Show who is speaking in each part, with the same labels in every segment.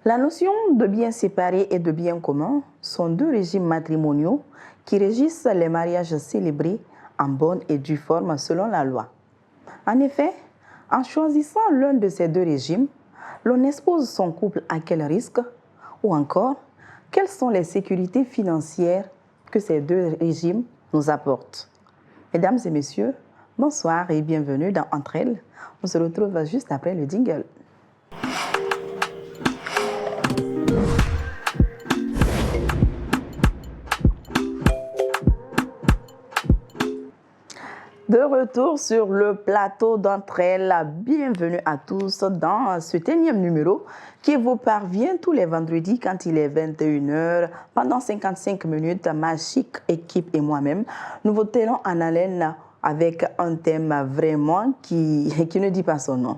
Speaker 1: La notion de biens séparés et de biens communs sont deux régimes matrimoniaux qui régissent les mariages célébrés en bonne et due forme selon la loi. En effet, en choisissant l'un de ces deux régimes, l'on expose son couple à quel risque ou encore quelles sont les sécurités financières que ces deux régimes nous apportent. Mesdames et messieurs, bonsoir et bienvenue dans Entre elles. On se retrouve juste après le jingle. De retour sur le plateau d'Entre elles, bienvenue à tous dans ce énième numéro qui vous parvient tous les vendredis quand il est 21 h. Pendant 55 minutes, ma chic équipe et moi-même, nous vous tenons en haleine avec un thème vraiment qui ne dit pas son nom.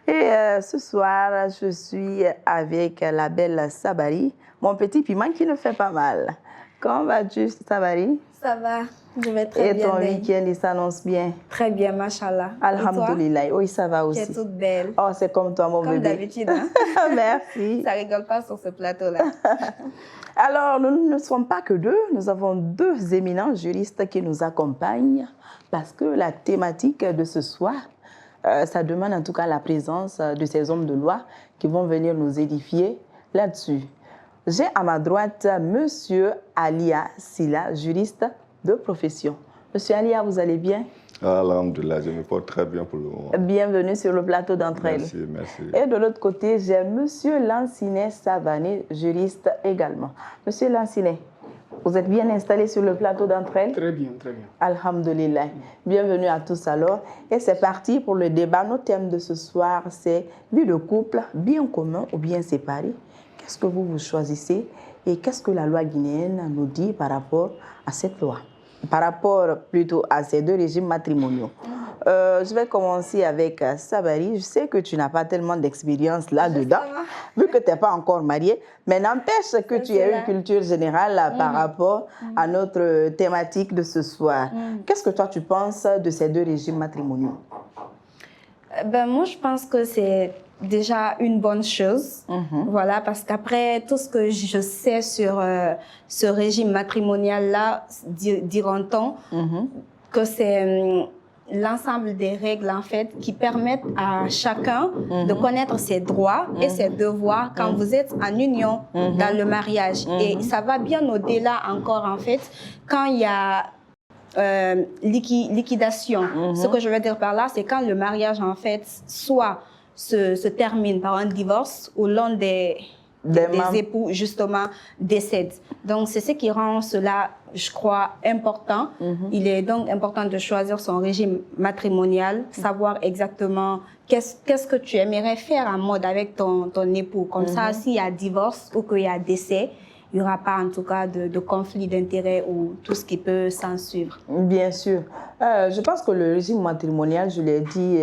Speaker 1: Et ce soir, je suis avec la belle Sabari, mon petit piment qui ne fait pas mal. Comment vas-tu, Sabari?
Speaker 2: Ça va, je vais très bien.
Speaker 1: Et ton week-end, il s'annonce bien?
Speaker 2: Très bien, machallah.
Speaker 1: Alhamdoulilah. Oui, ça va aussi.
Speaker 2: Tu es toute belle.
Speaker 1: Oh, c'est comme toi, mon bébé.
Speaker 2: Comme d'habitude. Hein?
Speaker 1: Merci.
Speaker 2: Ça rigole pas sur ce plateau-là.
Speaker 1: Alors, nous ne sommes pas que deux. Nous avons deux éminents juristes qui nous accompagnent parce que la thématique de ce soir, ça demande en tout cas la présence de ces hommes de loi qui vont venir nous édifier là-dessus. J'ai à ma droite Monsieur Alia Silla, juriste de profession. Monsieur Alia, vous allez bien?
Speaker 3: Alhamdoulilah, je me porte très bien pour le moment.
Speaker 1: Bienvenue sur le plateau d'Entre elles.
Speaker 3: Merci, merci.
Speaker 1: Et de l'autre côté, j'ai Monsieur Lancinet Savané, juriste également. Monsieur Lancinet, vous êtes bien installé sur le plateau d'Entre elles?
Speaker 4: Très bien, très bien.
Speaker 1: Alhamdoulilah. Bienvenue à tous alors. Et c'est parti pour le débat. Notre thème de ce soir, c'est vie de couple, bien commun ou bien séparé. Qu'est-ce que vous choisissez et qu'est-ce que la loi guinéenne nous dit par rapport à cette loi, par rapport plutôt à ces deux régimes matrimoniaux. Je vais commencer avec Sabari. Je sais que tu n'as pas tellement d'expérience là-dedans, vu que tu n'es pas encore mariée, mais n'empêche que tu as une culture générale par rapport à notre thématique de ce soir. Qu'est-ce que toi tu penses de ces deux régimes matrimoniaux?
Speaker 2: Moi, je pense que c'est déjà une bonne chose, voilà, parce qu'après tout ce que je sais sur ce régime matrimonial-là, diront-on que c'est l'ensemble des règles en fait qui permettent à chacun de connaître ses droits et ses devoirs quand vous êtes en union dans le mariage. Et ça va bien au-delà encore en fait quand il y a liquidation. Ce que je veux dire par là, c'est quand le mariage en fait soit se termine par un divorce ou l'un des époux justement décède. Donc c'est ce qui rend cela, je crois, important. Il est donc important de choisir son régime matrimonial, savoir exactement qu'est-ce que tu aimerais faire en mode avec ton époux. Comme ça, s'il y a divorce ou qu'il y a décès, il n'y aura pas en tout cas de conflit d'intérêts ou tout ce qui peut s'en suivre.
Speaker 1: Bien sûr. Je pense que le régime matrimonial, je l'ai dit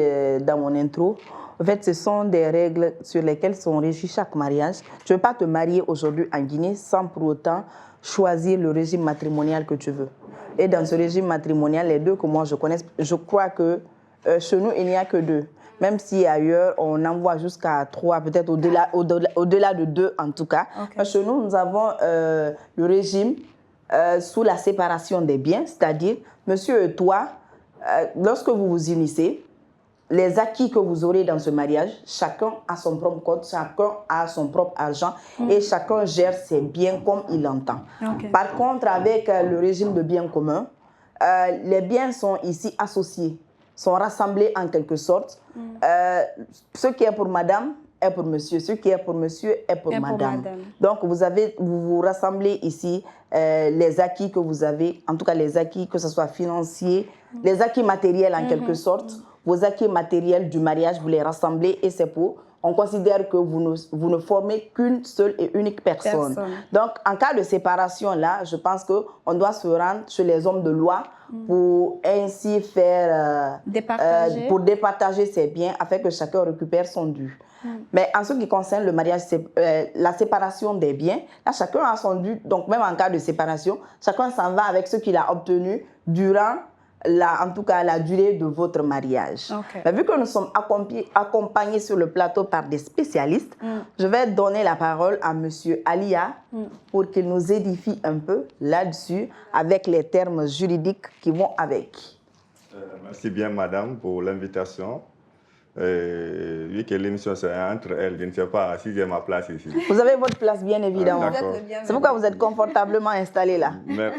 Speaker 1: dans mon intro, en fait, ce sont des règles sur lesquelles sont régis chaque mariage. Tu ne veux pas te marier aujourd'hui en Guinée sans pour autant choisir le régime matrimonial que tu veux. Et dans ce régime matrimonial, les deux que moi je connais, je crois que chez nous, il n'y a que deux. Même si ailleurs, on en voit jusqu'à 3, peut-être au-delà de 2 en tout cas. Okay. Chez nous, nous avons le régime sous la séparation des biens, c'est-à-dire, monsieur et toi, lorsque vous vous unissez, les acquis que vous aurez dans ce mariage, chacun a son propre compte, chacun a son propre argent et chacun gère ses biens comme il l'entend. Okay. Par contre, avec le régime de biens communs, les biens sont ici associés, sont rassemblés en quelque sorte. Ce qui est pour madame est pour monsieur, ce qui est pour monsieur est pour madame. Donc, vous rassemblez ici les acquis que vous avez, en tout cas les acquis, que ce soit financiers, les acquis matériels en quelque sorte. Vos acquis matériels du mariage, vous les rassemblez et c'est pour. On considère que vous ne formez qu'une seule et unique personne. Donc, en cas de séparation, là, je pense qu'on doit se rendre chez les hommes de loi pour ainsi faire... pour départager ses biens afin que chacun récupère son dû. Mais en ce qui concerne le mariage, la séparation des biens, là, chacun a son dû. Donc, même en cas de séparation, chacun s'en va avec ce qu'il a obtenu durant en tout cas la durée de votre mariage.
Speaker 2: Okay.
Speaker 1: Mais vu que nous sommes accompagnés sur le plateau par des spécialistes, je vais donner la parole à Monsieur Alia pour qu'il nous édifie un peu là-dessus avec les termes juridiques qui vont avec.
Speaker 3: Merci bien, madame, pour l'invitation. Vu que l'émission c'est entre elles, je ne sais pas si j'ai ma place ici.
Speaker 1: Vous avez votre place, bien évidemment.
Speaker 3: C'est
Speaker 1: pourquoi vous êtes confortablement installé là.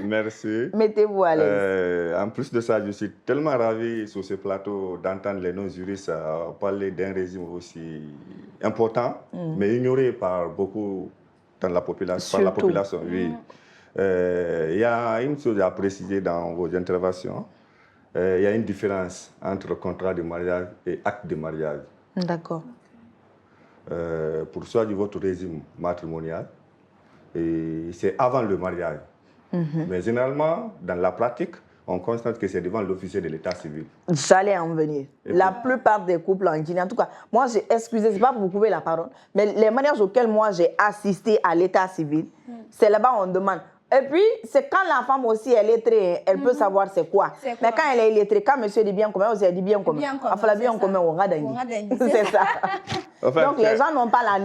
Speaker 3: Merci.
Speaker 1: Mettez-vous à l'aise.
Speaker 3: En plus de ça, je suis tellement ravi sur ce plateau d'entendre les non-juristes parler d'un régime aussi important, mais ignoré par beaucoup dans la population. Par la population, oui. Il y a une chose à préciser dans vos interventions. Il y a une différence entre contrat de mariage et acte de mariage.
Speaker 1: D'accord.
Speaker 3: Pour choisir votre régime matrimonial, c'est avant le mariage. Mais généralement, dans la pratique, on constate que c'est devant l'officier de l'état civil.
Speaker 1: J'allais en venir. La plupart des couples en Guinée, en tout cas, moi j'ai excusé, c'est pas pour vous couper la parole, mais les mariages auxquels moi j'ai assisté à l'état civil, c'est là-bas on demande. Et puis, c'est quand la femme aussi est lettrée, elle peut savoir c'est quoi. Mais quand elle est lettrée, quand monsieur dit bien commun, elle dit bien commun. Enfin, la bien commun, on regarde. C'est ça. Enfin, donc, les gens n'ont pas la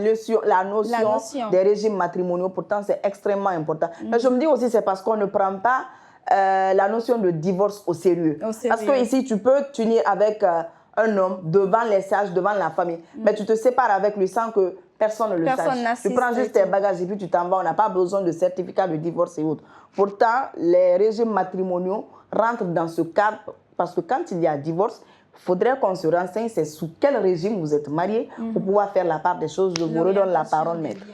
Speaker 1: notion des régimes matrimoniaux. Pourtant, c'est extrêmement important. Mais je me dis aussi, c'est parce qu'on ne prend pas la notion de divorce au sérieux. Parce que ici, tu peux t'unir avec un homme devant les sages, devant la famille. Mais tu te sépares avec lui sans que personne ne le sache. Tu prends juste tes bagages et puis tu t'en vas. On n'a pas besoin de certificat de divorce et autres. Pourtant, les régimes matrimoniaux rentrent dans ce cadre parce que quand il y a divorce, il faudrait qu'on se renseigne c'est sous quel régime vous êtes marié pour pouvoir faire la part des choses. Je vous redonne la parole, maître.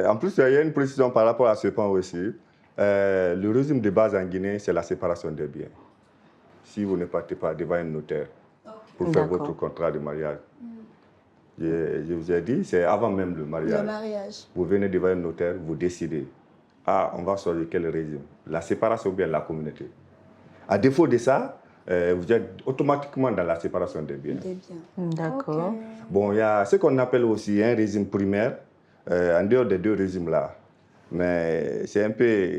Speaker 3: En plus, il y a une précision par rapport à ce point aussi. Le régime de base en Guinée, c'est la séparation des biens. Si vous ne partez pas devant un notaire pour faire votre contrat de mariage, je vous ai dit, c'est avant même le mariage. Vous venez devant un notaire, vous décidez. Ah, on va choisir quel régime. La séparation ou bien la communauté. À défaut de ça, vous êtes automatiquement dans la séparation des biens.
Speaker 1: D'accord.
Speaker 3: Bon, il y a ce qu'on appelle aussi un régime primaire, en dehors des deux régimes-là. Mais c'est un peu,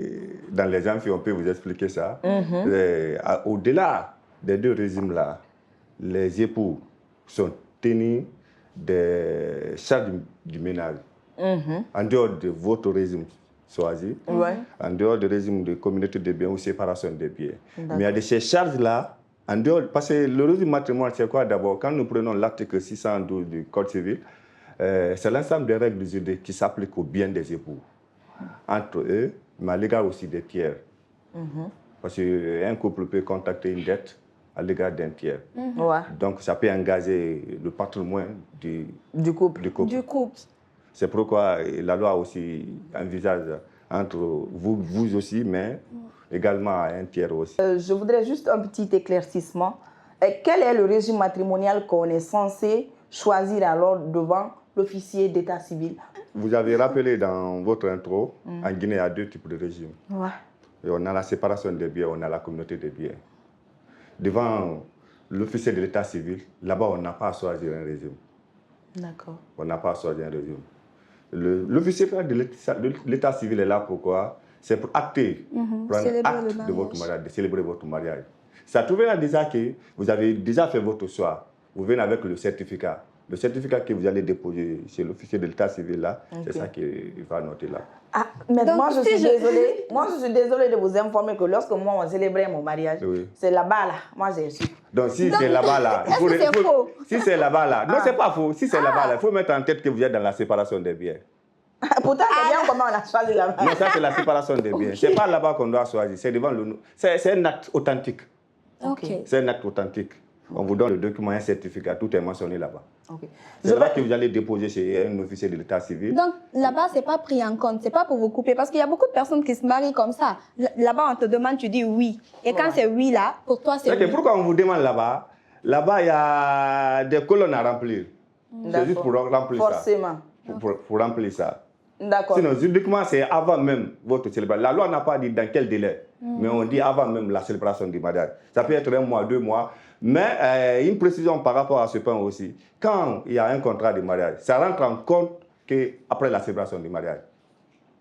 Speaker 3: dans les amphis, on peut vous expliquer ça. Au-delà des deux régimes-là, les époux sont tenus des charges du ménage. En dehors de votre régime choisi, en dehors du régime de communauté de biens ou séparation des biens. Mais il y a de ces charges-là, en dehors, parce que le régime matrimonial, c'est quoi d'abord? Quand nous prenons l'article 612 du Code civil, c'est l'ensemble des règles juridiques qui s'appliquent aux biens des époux. Entre eux, mais à l'égard aussi des tiers. Parce qu'un couple peut contracter une dette à l'égard d'un tiers. Donc, ça peut engager le patrimoine du couple. C'est pourquoi la loi aussi envisage entre vous aussi, mais également un tiers aussi.
Speaker 1: Je voudrais juste un petit éclaircissement. Quel est le régime matrimonial qu'on est censé choisir alors devant l'officier d'état civil?
Speaker 3: Vous avez rappelé dans votre intro, en Guinée, il y a deux types de régimes. Et on a la séparation des biens, on a la communauté des biens. Devant l'officier de l'état civil, là-bas, on n'a pas à choisir un régime.
Speaker 1: D'accord.
Speaker 3: On n'a pas à choisir un régime. L'officier de l'état civil est là pourquoi? C'est pour acter, prendre acte de votre mariage, de célébrer votre mariage. Ça trouvera déjà que vous avez déjà fait votre choix. Vous venez avec le certificat. Le certificat que vous allez déposer chez l'officier de l'état civil là, c'est ça qu'il va noter là.
Speaker 1: Ah, mais donc, moi, je suis désolée de vous informer que lorsque moi, on célébrait mon mariage, c'est là-bas, là. Moi, j'ai su.
Speaker 3: Donc, si c'est là-bas, là. Si c'est là-bas, là. Non, c'est pas faux. Si c'est là-bas, là, il faut mettre en tête que vous êtes dans la séparation des biens.
Speaker 1: Pourtant, c'est bien comment on a choisi là-bas.
Speaker 3: Non, ça, c'est la séparation des biens. C'est pas là-bas qu'on doit choisir. C'est devant le. C'est un acte authentique. C'est un acte authentique. On vous donne le document, un certificat, tout est mentionné là-bas. C'est là que vous allez déposer chez un officier de l'état civil.
Speaker 2: Donc là-bas, ce n'est pas pris en compte, ce n'est pas pour vous couper, parce qu'il y a beaucoup de personnes qui se marient comme ça. Là-bas, on te demande, tu dis oui. Et quand c'est oui là, pour toi, c'est oui.
Speaker 3: Pourquoi on vous demande là-bas? Là-bas, il y a des colonnes à remplir. C'est juste pour remplir ça.
Speaker 1: Forcément.
Speaker 3: Pour remplir ça.
Speaker 1: D'accord.
Speaker 3: Sinon, juridiquement, c'est avant même votre célébration. La loi n'a pas dit dans quel délai, mais on dit avant même la célébration du mariage. Ça peut être 1 mois, 2 mois. Mais une précision par rapport à ce point aussi. Quand il y a un contrat de mariage, ça rentre en compte qu'après la célébration du mariage.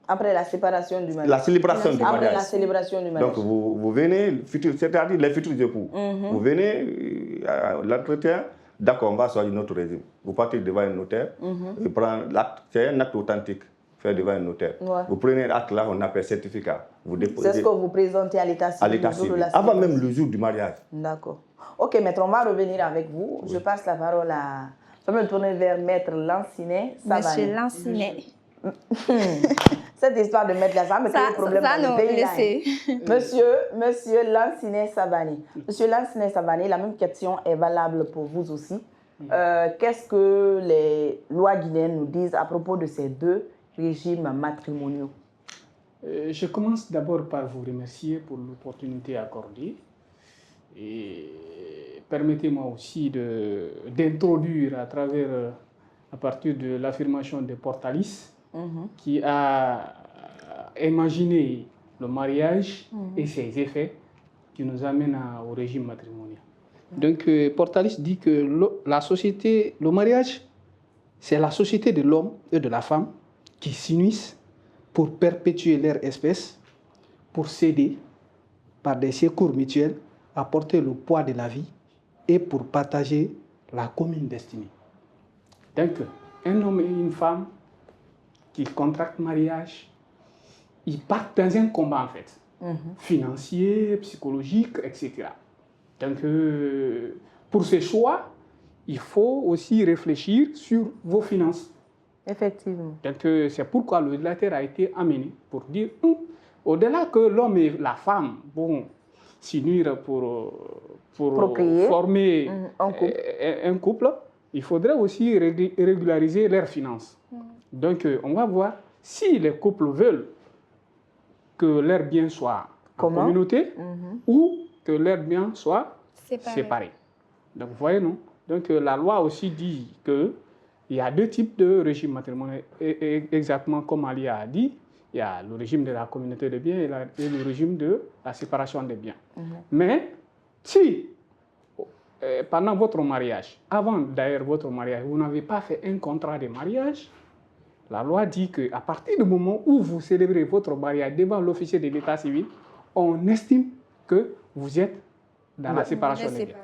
Speaker 1: Après la séparation du mariage.
Speaker 3: La célébration du mariage.
Speaker 1: Après la célébration du mariage.
Speaker 3: Donc, vous venez, c'est-à-dire les futurs époux, vous venez à l'entretien, d'accord, on va choisir notre régime. Vous partez devant un notaire, vous prenez l'acte, c'est un acte authentique, fait devant un notaire.
Speaker 1: Ouais.
Speaker 3: Vous prenez l'acte là, on appelle certificat. Vous déposez.
Speaker 1: C'est ce que vous présentez à l'état civil.
Speaker 3: À l'état civil. Avant même le jour du mariage.
Speaker 1: D'accord. Ok, maître, on va revenir avec vous. Oui. Je passe la parole à... Je vais me tourner vers maître Lancinet.
Speaker 2: Monsieur Lancinet.
Speaker 1: Cette histoire de mettre la femme, c'est un problème dans le pays. Monsieur Lancinet Savani. Monsieur Lancinet Savani, la même question est valable pour vous aussi. Qu'est-ce que les lois guinéennes nous disent à propos de ces deux régimes matrimoniaux?
Speaker 4: Je commence d'abord par vous remercier pour l'opportunité accordée. Et permettez-moi aussi d'introduire à partir de l'affirmation de Portalis, qui a imaginé le mariage et ses effets qui nous amènent au régime matrimonial. Donc, Portalis dit que le mariage, c'est la société de l'homme et de la femme qui s'unissent pour perpétuer leur espèce, pour s'aider par des secours mutuels à porter le poids de la vie et pour partager la commune destinée. Donc, un homme et une femme qui contractent mariage, ils partent dans un combat en fait, financier, psychologique, etc. Donc, pour ces choix, il faut aussi réfléchir sur vos finances.
Speaker 1: Effectivement.
Speaker 4: Donc, c'est pourquoi le législateur a été amené pour dire, au-delà que l'homme et la femme vont s'unir pour former un couple, il faudrait aussi régulariser leurs finances. Donc, on va voir si les couples veulent que leurs biens soient en communauté ou que leurs biens soient séparés. Donc, vous voyez, non? Donc, la loi aussi dit qu'il y a deux types de régimes matrimoniaux, exactement comme Ali a dit. Il y a le régime de la communauté de biens et le régime de la séparation des biens. Mais si, pendant votre mariage, avant d'ailleurs votre mariage, vous n'avez pas fait un contrat de mariage, la loi dit qu'à partir du moment où vous célébrez votre mariage devant l'officier de l'état civil, on estime que vous êtes dans la séparation des biens.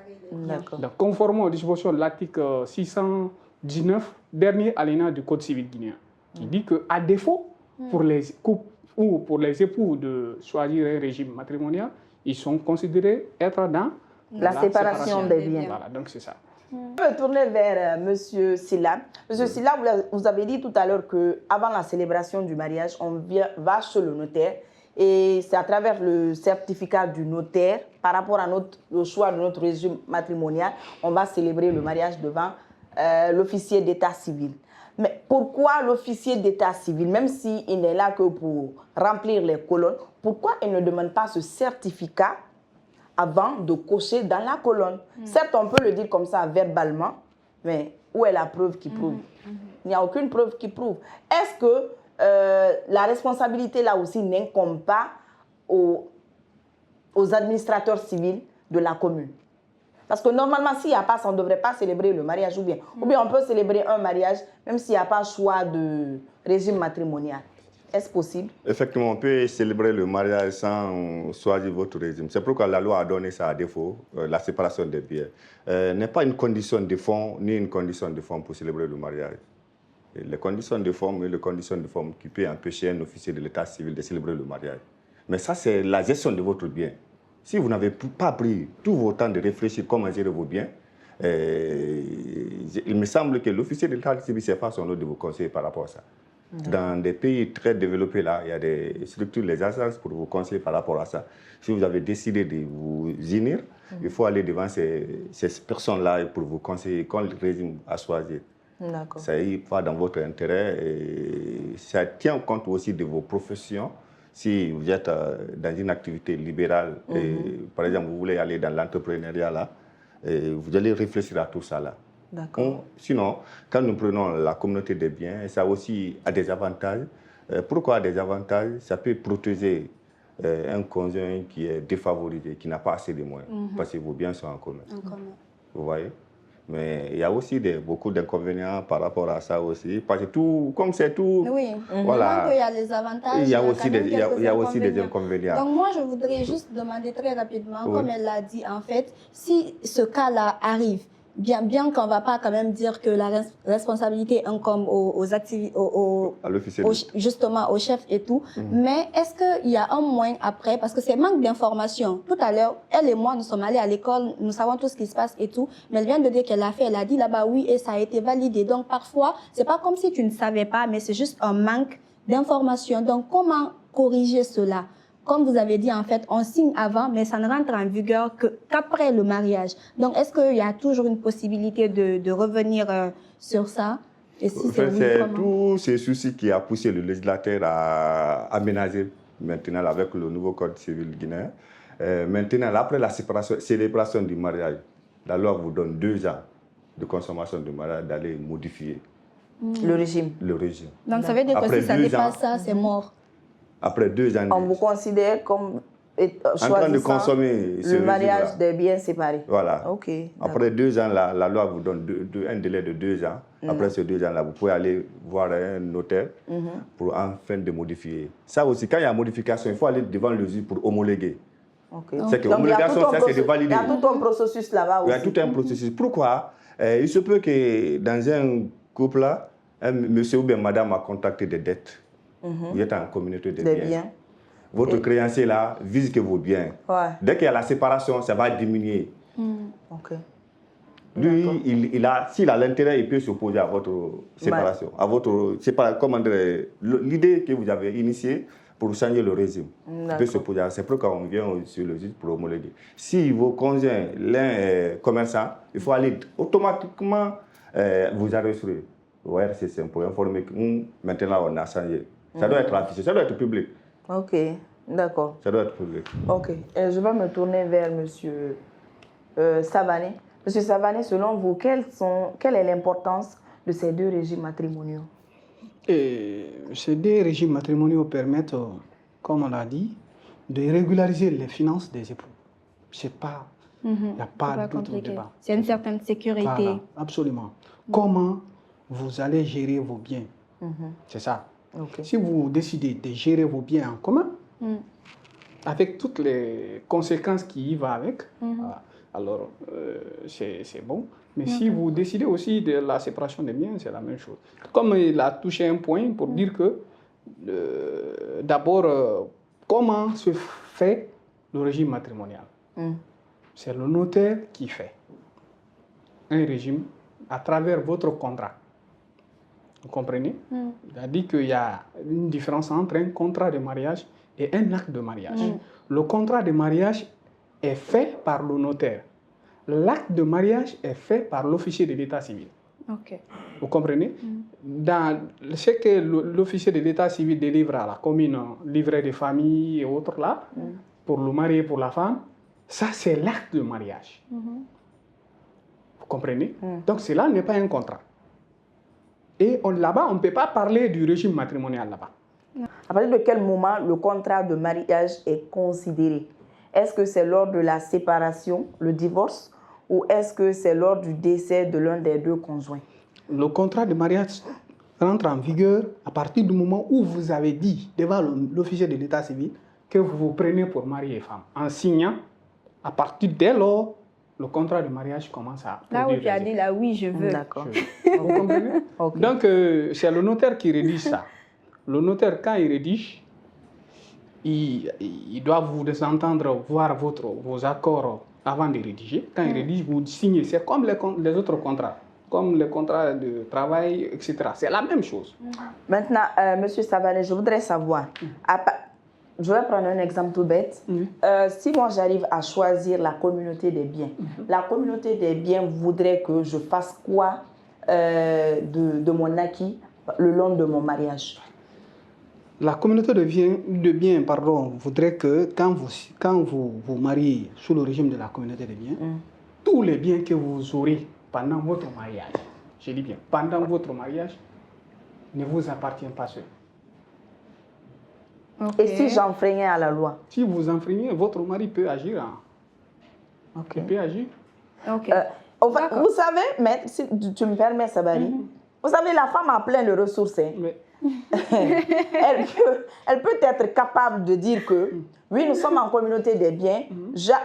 Speaker 4: Donc, conformément aux dispositions de l'article 619, dernier alinéa du Code civil guinéen, qui dit qu'à défaut, pour les couples ou pour les époux de choisir un régime matrimonial, ils sont considérés être dans
Speaker 1: la séparation des biens.
Speaker 4: Voilà, donc c'est ça.
Speaker 1: Je vais me tourner vers M. Silla. M. Silla, vous avez dit tout à l'heure qu'avant la célébration du mariage, on va chez le notaire et c'est à travers le certificat du notaire, par rapport à le choix de notre régime matrimonial, on va célébrer le mariage devant l'officier d'état civil. Mais pourquoi l'officier d'état civil, même s'il n'est là que pour remplir les colonnes, pourquoi il ne demande pas ce certificat avant de cocher dans la colonne? Certes, on peut le dire comme ça verbalement, mais où est la preuve qui prouve? Il n'y a aucune preuve qui prouve. Est-ce que la responsabilité là aussi n'incombe pas aux administrateurs civils de la commune? Parce que normalement, s'il n'y a pas ça, on ne devrait pas célébrer le mariage ou bien on peut célébrer un mariage même s'il n'y a pas choix de régime matrimonial. Est-ce possible? Effectivement,
Speaker 3: on peut célébrer le mariage sans choisir votre régime. C'est pourquoi la loi a donné ça à défaut, la séparation des biens. N'est pas une condition de fond ni une condition de forme pour célébrer le mariage. Et les conditions de forme et les conditions de forme qui peuvent empêcher un officier de l'état civil de célébrer le mariage. Mais ça, c'est la gestion de votre bien. Si vous n'avez pas pris tout votre temps de réfléchir comment gérer vos biens, il me semble que l'officier de l'état civil, c'est pas son rôle de vous conseiller par rapport à ça. Dans des pays très développés, là, il y a des structures, les agences pour vous conseiller par rapport à ça. Si vous avez décidé de vous unir, il faut aller devant ces personnes-là pour vous conseiller quel régime à choisir. Ça va dans votre intérêt et ça tient compte aussi de vos professions. Si vous êtes dans une activité libérale, et, par exemple, vous voulez aller dans l'entrepreneuriat, là, et vous allez réfléchir à tout ça là. Sinon, quand nous prenons la communauté des biens, ça aussi a des avantages. Pourquoi des avantages? Ça peut protéger un conjoint qui est défavorisé, qui n'a pas assez de moyens, parce que vos biens sont en commun. Vous voyez? Mais il y a aussi beaucoup d'inconvénients par rapport à ça aussi. Parce que tout, comme c'est tout...
Speaker 2: Oui,
Speaker 3: voilà.
Speaker 2: Il y a les avantages,
Speaker 3: il y a aussi des inconvénients.
Speaker 2: Donc moi, je voudrais juste demander très rapidement, comme elle l'a dit, en fait, si ce cas-là arrive, bien qu'on ne va pas quand même dire que la responsabilité incombe justement aux chefs et tout, mais est-ce qu'il y a un moyen après, parce que c'est manque d'information. Tout à l'heure, elle et moi, nous sommes allés à l'école, nous savons tout ce qui se passe et tout, mais elle vient de dire qu'elle a fait, elle a dit là-bas oui et ça a été validé. Donc parfois, c'est pas comme si tu ne savais pas, mais c'est juste un manque d'information. Donc comment corriger cela? Comme vous avez dit, en fait, on signe avant, mais ça ne rentre en vigueur qu'après le mariage. Donc, est-ce qu'il y a toujours une possibilité de revenir sur ça? Et si
Speaker 3: c'est tous ces soucis qui a poussé le législateur à aménager maintenant avec le nouveau code civil guinéen. Maintenant, après la célébration du mariage, la loi vous donne 2 ans de consommation du mariage d'aller modifier
Speaker 1: le régime.
Speaker 2: Donc, ça veut dire que si ça dépasse ça, c'est mort.
Speaker 3: Après 2 ans...
Speaker 1: On vous considère comme
Speaker 3: en train de consommer
Speaker 1: le mariage des biens séparés.
Speaker 3: Voilà.
Speaker 1: Okay,
Speaker 3: après 2 ans, la loi vous donne un délai de 2 ans. Après ces 2 ans-là, vous pouvez aller voir un notaire pour enfin de modifier. Ça aussi, quand il y a modification, il faut aller devant le juge pour homologuer. C'est que l'homologation, ça c'est de valider.
Speaker 1: Il y a tout un processus là-bas aussi.
Speaker 3: Il y a tout un processus. Pourquoi? Il se peut que dans un couple, un monsieur ou bien madame a contracté des dettes. Vous êtes en communauté de biens. Votre créancier là vise que vos biens. Dès qu'il y a la séparation, ça va diminuer. Lui, s'il a l'intérêt, il peut s'opposer à votre séparation. À votre, comment dire, l'idée que vous avez initiée pour changer le régime. Il peut s'opposer. C'est pourquoi on vient sur le juge pour homologuer. Si vos conjoints, l'un est commerçant, il faut aller automatiquement vous enregistrer. Ouais, c'est simple, pour informer que maintenant on a changé. Ça doit être affiché, ça doit être public.
Speaker 1: Ok, d'accord.
Speaker 3: Ça doit être public.
Speaker 1: Ok, je vais me tourner vers M. Savané. Monsieur Savané, selon vous, quelle est l'importance de ces 2 régimes matrimoniaux?
Speaker 4: Ces 2 régimes matrimoniaux permettent, comme on l'a dit, de régulariser les finances des époux. C'est pas, il n'y a pas d'autre débat.
Speaker 2: C'est une certaine sécurité.
Speaker 4: Voilà, absolument. Comment vous allez gérer vos biens? C'est ça. Si vous décidez de gérer vos biens en commun, avec toutes les conséquences qui y vont avec, alors c'est bon. Mais si vous décidez aussi de la séparation des biens, c'est la même chose. Comme il a touché un point pour dire que, d'abord, comment se fait le régime matrimonial? C'est le notaire qui fait un régime à travers votre contrat. Vous comprenez? Il a dit qu'il y a une différence entre un contrat de mariage et un acte de mariage. Le contrat de mariage est fait par le notaire. L'acte de mariage est fait par l'officier de l'état civil. Vous comprenez? Dans ce que l'officier de l'état civil délivre à la commune, livret de famille et autres là, pour le mari et pour la femme, ça c'est l'acte de mariage. Vous comprenez? Donc cela n'est pas un contrat. Et là-bas, on ne peut pas parler du régime matrimonial là-bas.
Speaker 1: À partir de quel moment le contrat de mariage est considéré? Est-ce que c'est lors de la séparation, le divorce, ou est-ce que c'est lors du décès de l'un des 2 conjoints?
Speaker 4: Le contrat de mariage rentre en vigueur à partir du moment où vous avez dit devant l'officier de l'état civil que vous vous prenez pour mari et femme. En signant, à partir dès lors, le contrat de mariage commence à...
Speaker 2: Là où tu as dit, là, oui, je veux.
Speaker 1: D'accord.
Speaker 4: Vous comprenez? Donc, c'est le notaire qui rédige ça. Le notaire, quand il rédige, il doit vous entendre voir vos accords avant de rédiger. Quand il rédige, vous signez. C'est comme les autres contrats, comme les contrats de travail, etc. C'est la même chose.
Speaker 1: Maintenant, Monsieur Savané, je voudrais savoir... Je vais prendre un exemple tout bête. Si moi j'arrive à choisir la communauté des biens, la communauté des biens voudrait que je fasse quoi de mon acquis le long de mon mariage?
Speaker 4: La communauté de biens voudrait que quand vous vous mariez sous le régime de la communauté de biens, tous les biens que vous aurez pendant votre mariage, je dis bien, pendant votre mariage, ne vous appartiennent pas seuls.
Speaker 1: Et si j'enfreignais à la loi?
Speaker 4: Si vous enfreignez, votre mari peut agir. Il peut agir.
Speaker 1: Enfin, vous savez, mais si tu me permets, Sabari, vous savez, la femme a plein de ressources. Hein. Elle peut être capable de dire que, oui, nous sommes en communauté des biens.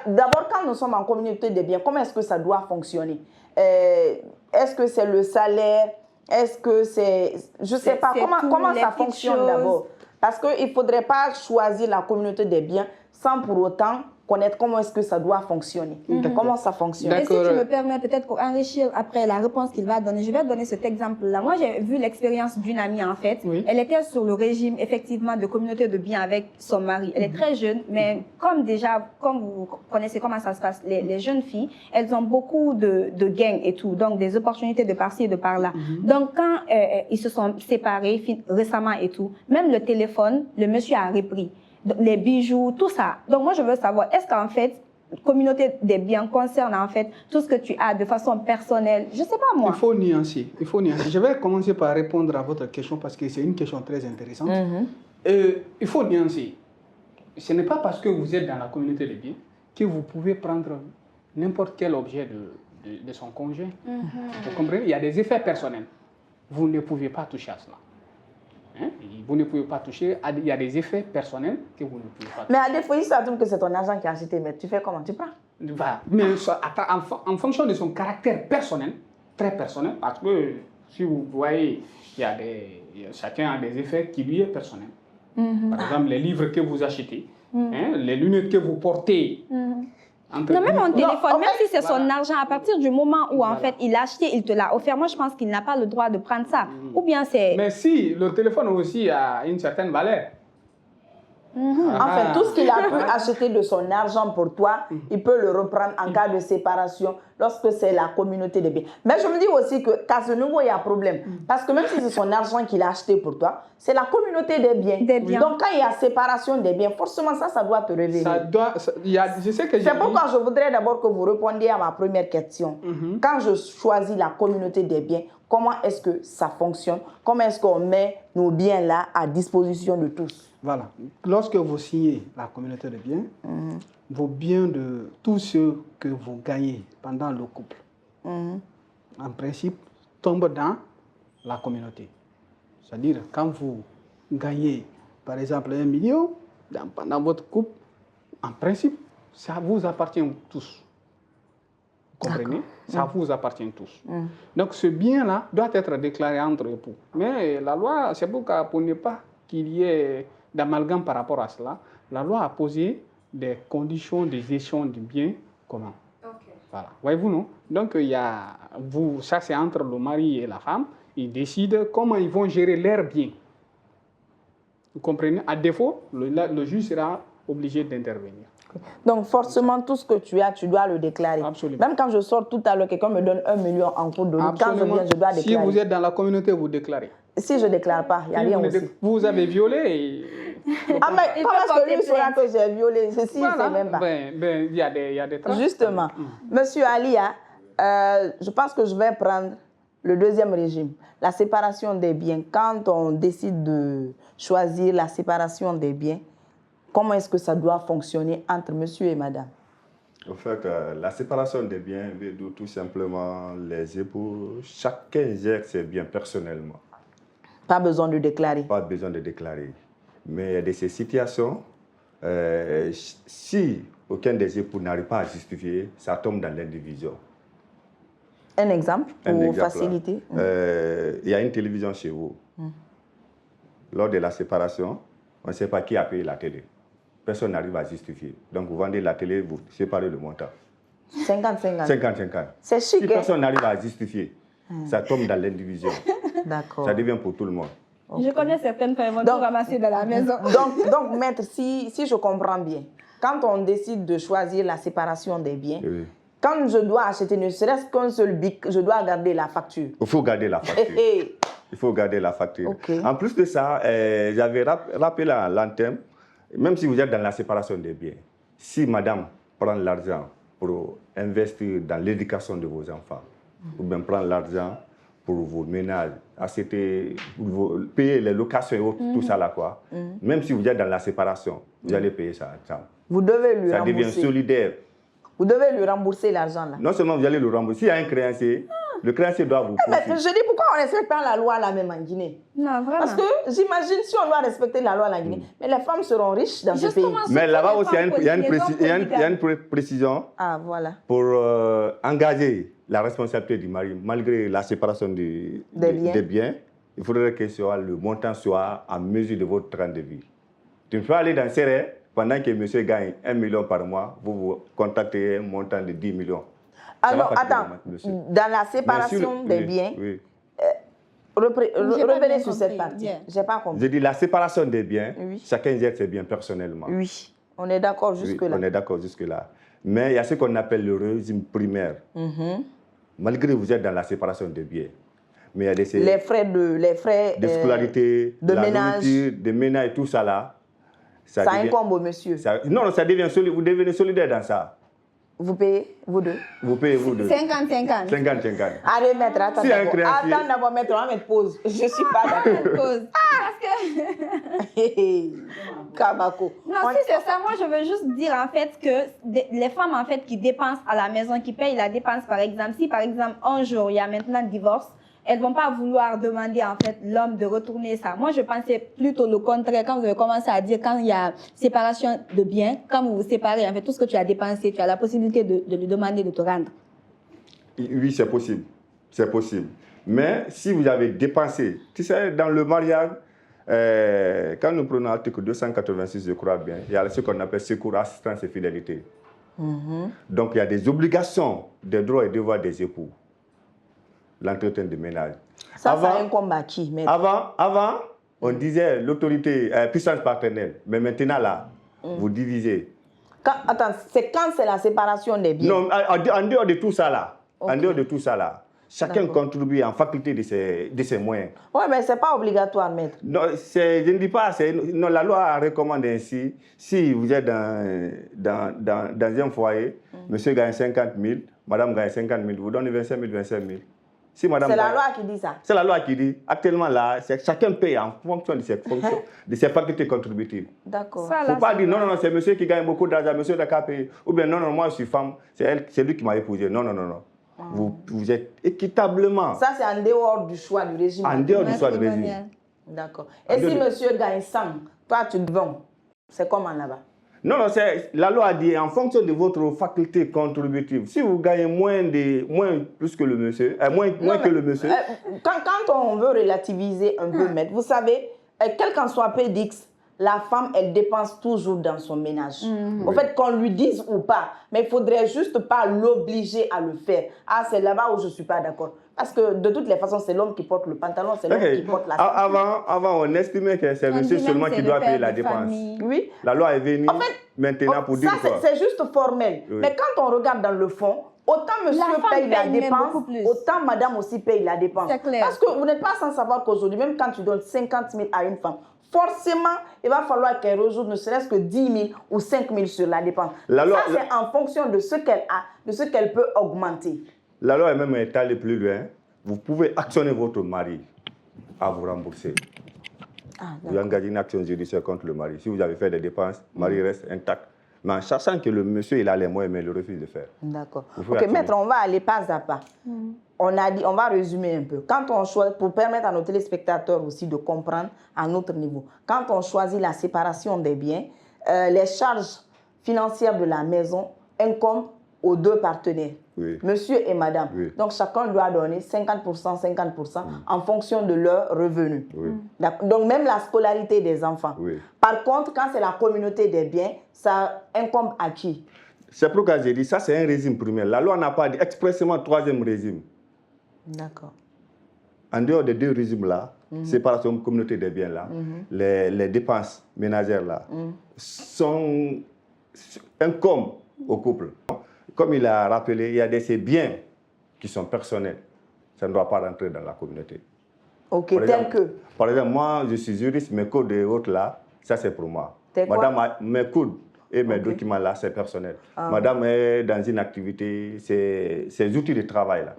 Speaker 1: D'abord, quand nous sommes en communauté des biens, comment est-ce que ça doit fonctionner? Est-ce que c'est le salaire? Est-ce que c'est... Je ne sais pas. Comment ça fonctionne d'abord? Parce qu'il ne faudrait pas choisir la communauté des biens sans pour autant connaître comment est-ce que ça doit fonctionner. Comment ça fonctionne.
Speaker 2: Et si tu me permets peut-être pour enrichir après la réponse qu'il va donner, je vais donner cet exemple-là. Moi, j'ai vu l'expérience d'une amie en fait. Oui. Elle était sur le régime effectivement de communauté de biens avec son mari. Elle est très jeune, mais comme vous connaissez comment ça se passe, les jeunes filles, elles ont beaucoup de gains et tout, donc des opportunités de par-ci et de par-là. Donc quand ils se sont séparés récemment et tout, même le téléphone, le monsieur a repris. Les bijoux, tout ça. Donc moi, je veux savoir, est-ce qu'en fait, communauté des biens concerne en fait tout ce que tu as de façon personnelle? Je ne sais pas moi.
Speaker 4: Il faut nuancer. Je vais commencer par répondre à votre question parce que c'est une question très intéressante. Il faut nuancer. Ce n'est pas parce que vous êtes dans la communauté des biens que vous pouvez prendre n'importe quel objet de son conjoint. Vous comprenez? Il y a des effets personnels. Vous ne pouvez pas toucher à cela. Hein? Vous ne pouvez pas toucher, il y a des effets personnels que vous ne pouvez pas toucher.
Speaker 1: Mais à défaut, il s'attend que c'est ton argent qui a acheté, mais tu fais comment? Tu prends?
Speaker 4: Voilà. Mais en fonction de son caractère personnel, très personnel, parce que si vous voyez, chacun a des effets qui lui est personnel. Par exemple, les livres que vous achetez, les lunettes que vous portez.
Speaker 2: Non, même mon téléphone, même si c'est son argent, à partir du moment où en fait il l'a acheté, il te l'a offert, moi je pense qu'il n'a pas le droit de prendre ça. Ou bien c'est...
Speaker 4: Mais si, le téléphone aussi a une certaine valeur.
Speaker 1: En fait, tout ce qu'il a pu acheter de son argent pour toi, il peut le reprendre en cas de séparation lorsque c'est la communauté des biens. Mais je me dis aussi qu'à ce niveau, il y a problème. Parce que même si c'est son argent qu'il a acheté pour toi, c'est la communauté des biens. Donc quand il y a séparation des biens, forcément ça doit te révéler. C'est pourquoi je voudrais d'abord que vous répondiez à ma première question. Quand je choisis la communauté des biens, comment est-ce que ça fonctionne? Comment est-ce qu'on met nos biens là à disposition de tous?
Speaker 4: Voilà. Lorsque vous signez la communauté de biens, vos biens de tout ce que vous gagnez pendant le couple, en principe, tombent dans la communauté. C'est-à-dire, quand vous gagnez, par exemple, 1 million pendant votre couple, en principe, ça vous appartient tous. Vous comprenez? Ça vous appartient tous. Donc, ce bien-là doit être déclaré entre époux. Mais la loi, c'est pourquoi pour ne pas qu'il y ait d'amalgame par rapport à cela, la loi a posé des conditions de gestion du bien commun. Voilà. Voyez-vous, non? Donc, ça c'est entre le mari et la femme. Ils décident comment ils vont gérer leurs biens. Vous comprenez? À défaut, le juge sera obligé d'intervenir.
Speaker 1: Donc, forcément, tout ce que tu as, tu dois le déclarer.
Speaker 4: Absolument.
Speaker 1: Même quand je sors tout à l'heure, quelqu'un me donne 1 million en cours de route. Quand je viens, je dois déclarer.
Speaker 4: Si vous êtes dans la communauté, vous déclarez.
Speaker 1: Si je ne déclare pas, il n'y a rien aussi.
Speaker 4: Vous avez violé.
Speaker 1: Mais comment est-ce que lui saura que j'ai violé? Ceci,
Speaker 4: voilà.
Speaker 1: C'est même pas.
Speaker 4: Il y a des traces.
Speaker 1: Justement. Monsieur Alia, je pense que je vais prendre le deuxième régime, la séparation des biens. Quand on décide de choisir la séparation des biens, comment est-ce que ça doit fonctionner entre monsieur et madame?
Speaker 3: En fait, la séparation des biens veut dire tout simplement les époux, chacun gère ses biens personnellement.
Speaker 1: Pas besoin de déclarer.
Speaker 3: Pas besoin de déclarer. Mais il y a de ces situations, si aucun des époux n'arrive pas à justifier, ça tombe dans l'indivision.
Speaker 1: Un exemple pour faciliter.
Speaker 3: Il y a une télévision chez vous. Lors de la séparation, on ne sait pas qui a payé la télé. Personne n'arrive à justifier. Donc vous vendez la télé, vous séparez le montant.
Speaker 1: 50-50.
Speaker 3: 50-50.
Speaker 1: C'est chic.
Speaker 3: Si personne n'arrive à justifier, ça tombe dans l'indivision.
Speaker 1: D'accord.
Speaker 3: Ça devient pour tout le monde.
Speaker 2: Je connais certaines femmes qui vont tout ramasser dans la maison.
Speaker 1: Donc maître, si je comprends bien, quand on décide de choisir la séparation des biens, quand je dois acheter ne serait-ce qu'un seul bic, je dois garder la facture.
Speaker 3: Il faut garder la facture. Il faut garder la facture.
Speaker 1: Okay.
Speaker 3: En plus de ça, j'avais rappelé à l'antenne, même si vous êtes dans la séparation des biens, si madame prend l'argent pour investir dans l'éducation de vos enfants, ou bien prendre l'argent pour vos ménages, payer les locations et autres, tout ça là quoi, même si vous êtes dans la séparation, vous allez payer ça ensemble.
Speaker 1: Vous devez lui
Speaker 3: ça
Speaker 1: rembourser.
Speaker 3: devient solidaire.
Speaker 1: Vous devez lui rembourser l'argent là.
Speaker 3: Non seulement vous allez le rembourser, s'il y a un créancier, le créancier doit vous
Speaker 1: poursuivre. Mais je dis pourquoi on ne respecte pas la loi là même en Guinée?
Speaker 2: Non, vraiment.
Speaker 1: Parce que j'imagine si on doit respecter la loi en Guinée, mais les femmes seront riches dans ce pays.
Speaker 3: Mais là-bas aussi, il y a une précision pour engager la responsabilité du mari, malgré la séparation des biens. Il faudrait que le montant soit en mesure de votre train de vie. Tu ne peux pas aller dans Serré pendant que monsieur gagne 1 million par mois, vous contactez un montant de 10 millions.
Speaker 1: Alors, attends, dans la séparation des biens, revenez sur cette partie. Je n'ai pas compris.
Speaker 3: Je dis la séparation des biens, chacun gère ses biens personnellement.
Speaker 1: Oui, on est d'accord jusque-là.
Speaker 3: On est d'accord jusque-là. Mais il y a ce qu'on appelle le régime primaire. Malgré que vous êtes dans la séparation des biens. Mais il y a les frais de scolarité, de ménage, de ménage et tout ça là.
Speaker 1: Ça incombe au monsieur.
Speaker 3: Non, ça devient vous devenez solidaire dans ça.
Speaker 1: Vous payez, vous deux?
Speaker 3: Vous payez, vous deux.
Speaker 2: 50-50.
Speaker 3: 50-50.
Speaker 1: Allez, maître, attends.
Speaker 3: Si
Speaker 1: attends d'abord, maître, on va mettre pause. Je ne suis pas d'accord.
Speaker 2: Pause. Parce que...
Speaker 1: Kabako.
Speaker 2: Non, si c'est ça, moi, je veux juste dire, en fait, que les femmes, en fait, qui dépensent à la maison, qui payent la dépense, par exemple, si, par exemple, un jour, il y a maintenant divorce, elles ne vont pas vouloir demander, en fait, l'homme de retourner ça. Moi, je pensais plutôt le contraire. Quand vous avez commencé à dire, quand il y a séparation de biens, quand vous vous séparez, en fait, tout ce que tu as dépensé, tu as la possibilité de lui demander de te rendre.
Speaker 3: Oui, c'est possible. C'est possible. Mais si vous avez dépensé, tu sais, dans le mariage, quand nous prenons l'article 286, je crois bien, il y a ce qu'on appelle secours, assistance et fidélité. Donc, il y a des obligations, des droits et devoirs des époux. L'entretien de ménage.
Speaker 1: Ça incombe à qui?
Speaker 3: Avant, on disait l'autorité, puissance paternelle. Mais maintenant, là, vous divisez.
Speaker 1: Attends, c'est quand c'est la séparation des biens?
Speaker 3: Non, en dehors de tout ça, là. En dehors de tout ça, là. Chacun contribue en faculté de ses moyens.
Speaker 1: Oui, mais ce n'est pas obligatoire, maître.
Speaker 3: Non, je ne dis pas. Non, la loi recommande ainsi. Si vous êtes dans un foyer, monsieur gagne 50 000, madame gagne 50 000, vous donnez 25 000, 25 000. Si c'est la
Speaker 1: loi qui dit ça.
Speaker 3: C'est la loi qui dit. Actuellement, là, chacun paye en fonction de ses facultés contributives.
Speaker 1: D'accord.
Speaker 3: Il ne faut pas dire non, c'est monsieur qui gagne beaucoup d'argent, monsieur n'a qu'à payer. Ou bien non, moi je suis femme, c'est lui qui m'a épousé. Non. Vous êtes équitablement.
Speaker 1: Ça, c'est en dehors du choix du régime.
Speaker 3: En dehors du choix du régime.
Speaker 1: D'accord. Et si monsieur gagne 100, toi tu vends, c'est comment là-bas?
Speaker 3: Non, la loi a dit en fonction de votre faculté contributive. Si vous gagnez plus que le monsieur, moins que le monsieur.
Speaker 1: Quand on veut relativiser un peu, maître, vous savez, quel qu'en soit PDX, la femme, elle dépense toujours dans son ménage. En fait, qu'on lui dise ou pas, mais il ne faudrait juste pas l'obliger à le faire. Ah, c'est là-bas où je ne suis pas d'accord. Parce que de toutes les façons, c'est l'homme qui porte le pantalon, c'est l'homme qui porte la ceinture.
Speaker 3: Avant, on estimait que c'est monsieur seulement qui doit payer la dépense.
Speaker 1: Oui.
Speaker 3: La loi est venue maintenant pour dire quoi?
Speaker 1: C'est juste formel. Oui. Mais quand on regarde dans le fond, autant monsieur paye la dépense, autant madame aussi paye la dépense. C'est clair. Parce que vous n'êtes pas sans savoir qu'aujourd'hui, même quand tu donnes 50 000 à une femme, forcément, il va falloir qu'elle résout ne serait-ce que 10 000 ou 5 000 sur la dépense. Ça, c'est en fonction de ce qu'elle a, de ce qu'elle peut augmenter. La
Speaker 3: loi est même allée plus loin. Vous pouvez actionner votre mari à vous rembourser. Vous engagez une action judiciaire contre le mari. Si vous avez fait des dépenses, le mari reste intact. Mais en sachant que le monsieur il a les moyens, mais il refuse de faire. D'accord.
Speaker 1: Ok, maître, on va aller pas à pas. On a dit, on va résumer un peu. Quand on choisit, pour permettre à nos téléspectateurs aussi de comprendre à notre niveau, quand on choisit la séparation des biens, les charges financières de la maison incombent aux deux partenaires, monsieur et madame. Donc chacun doit donner 50%, 50% en fonction de leurs revenus. Donc même la scolarité des enfants. Par contre, quand c'est la communauté des biens, ça incombe à qui?
Speaker 3: C'est pourquoi j'ai dit ça, c'est un régime primaire. La loi n'a pas dit expressément troisième régime.
Speaker 1: D'accord.
Speaker 3: En dehors des deux régimes-là, séparation communauté des biens-là, les dépenses ménagères-là, incombent au couple. Comme il a rappelé, il y a ces biens qui sont personnels. Ça ne doit pas rentrer dans la communauté.
Speaker 1: Ok, tel que?
Speaker 3: Par exemple, moi, je suis juriste, mes codes et autres là, ça c'est pour moi. Madame, mes codes et mes documents là, c'est personnel. Madame est dans une activité, ses outils de travail là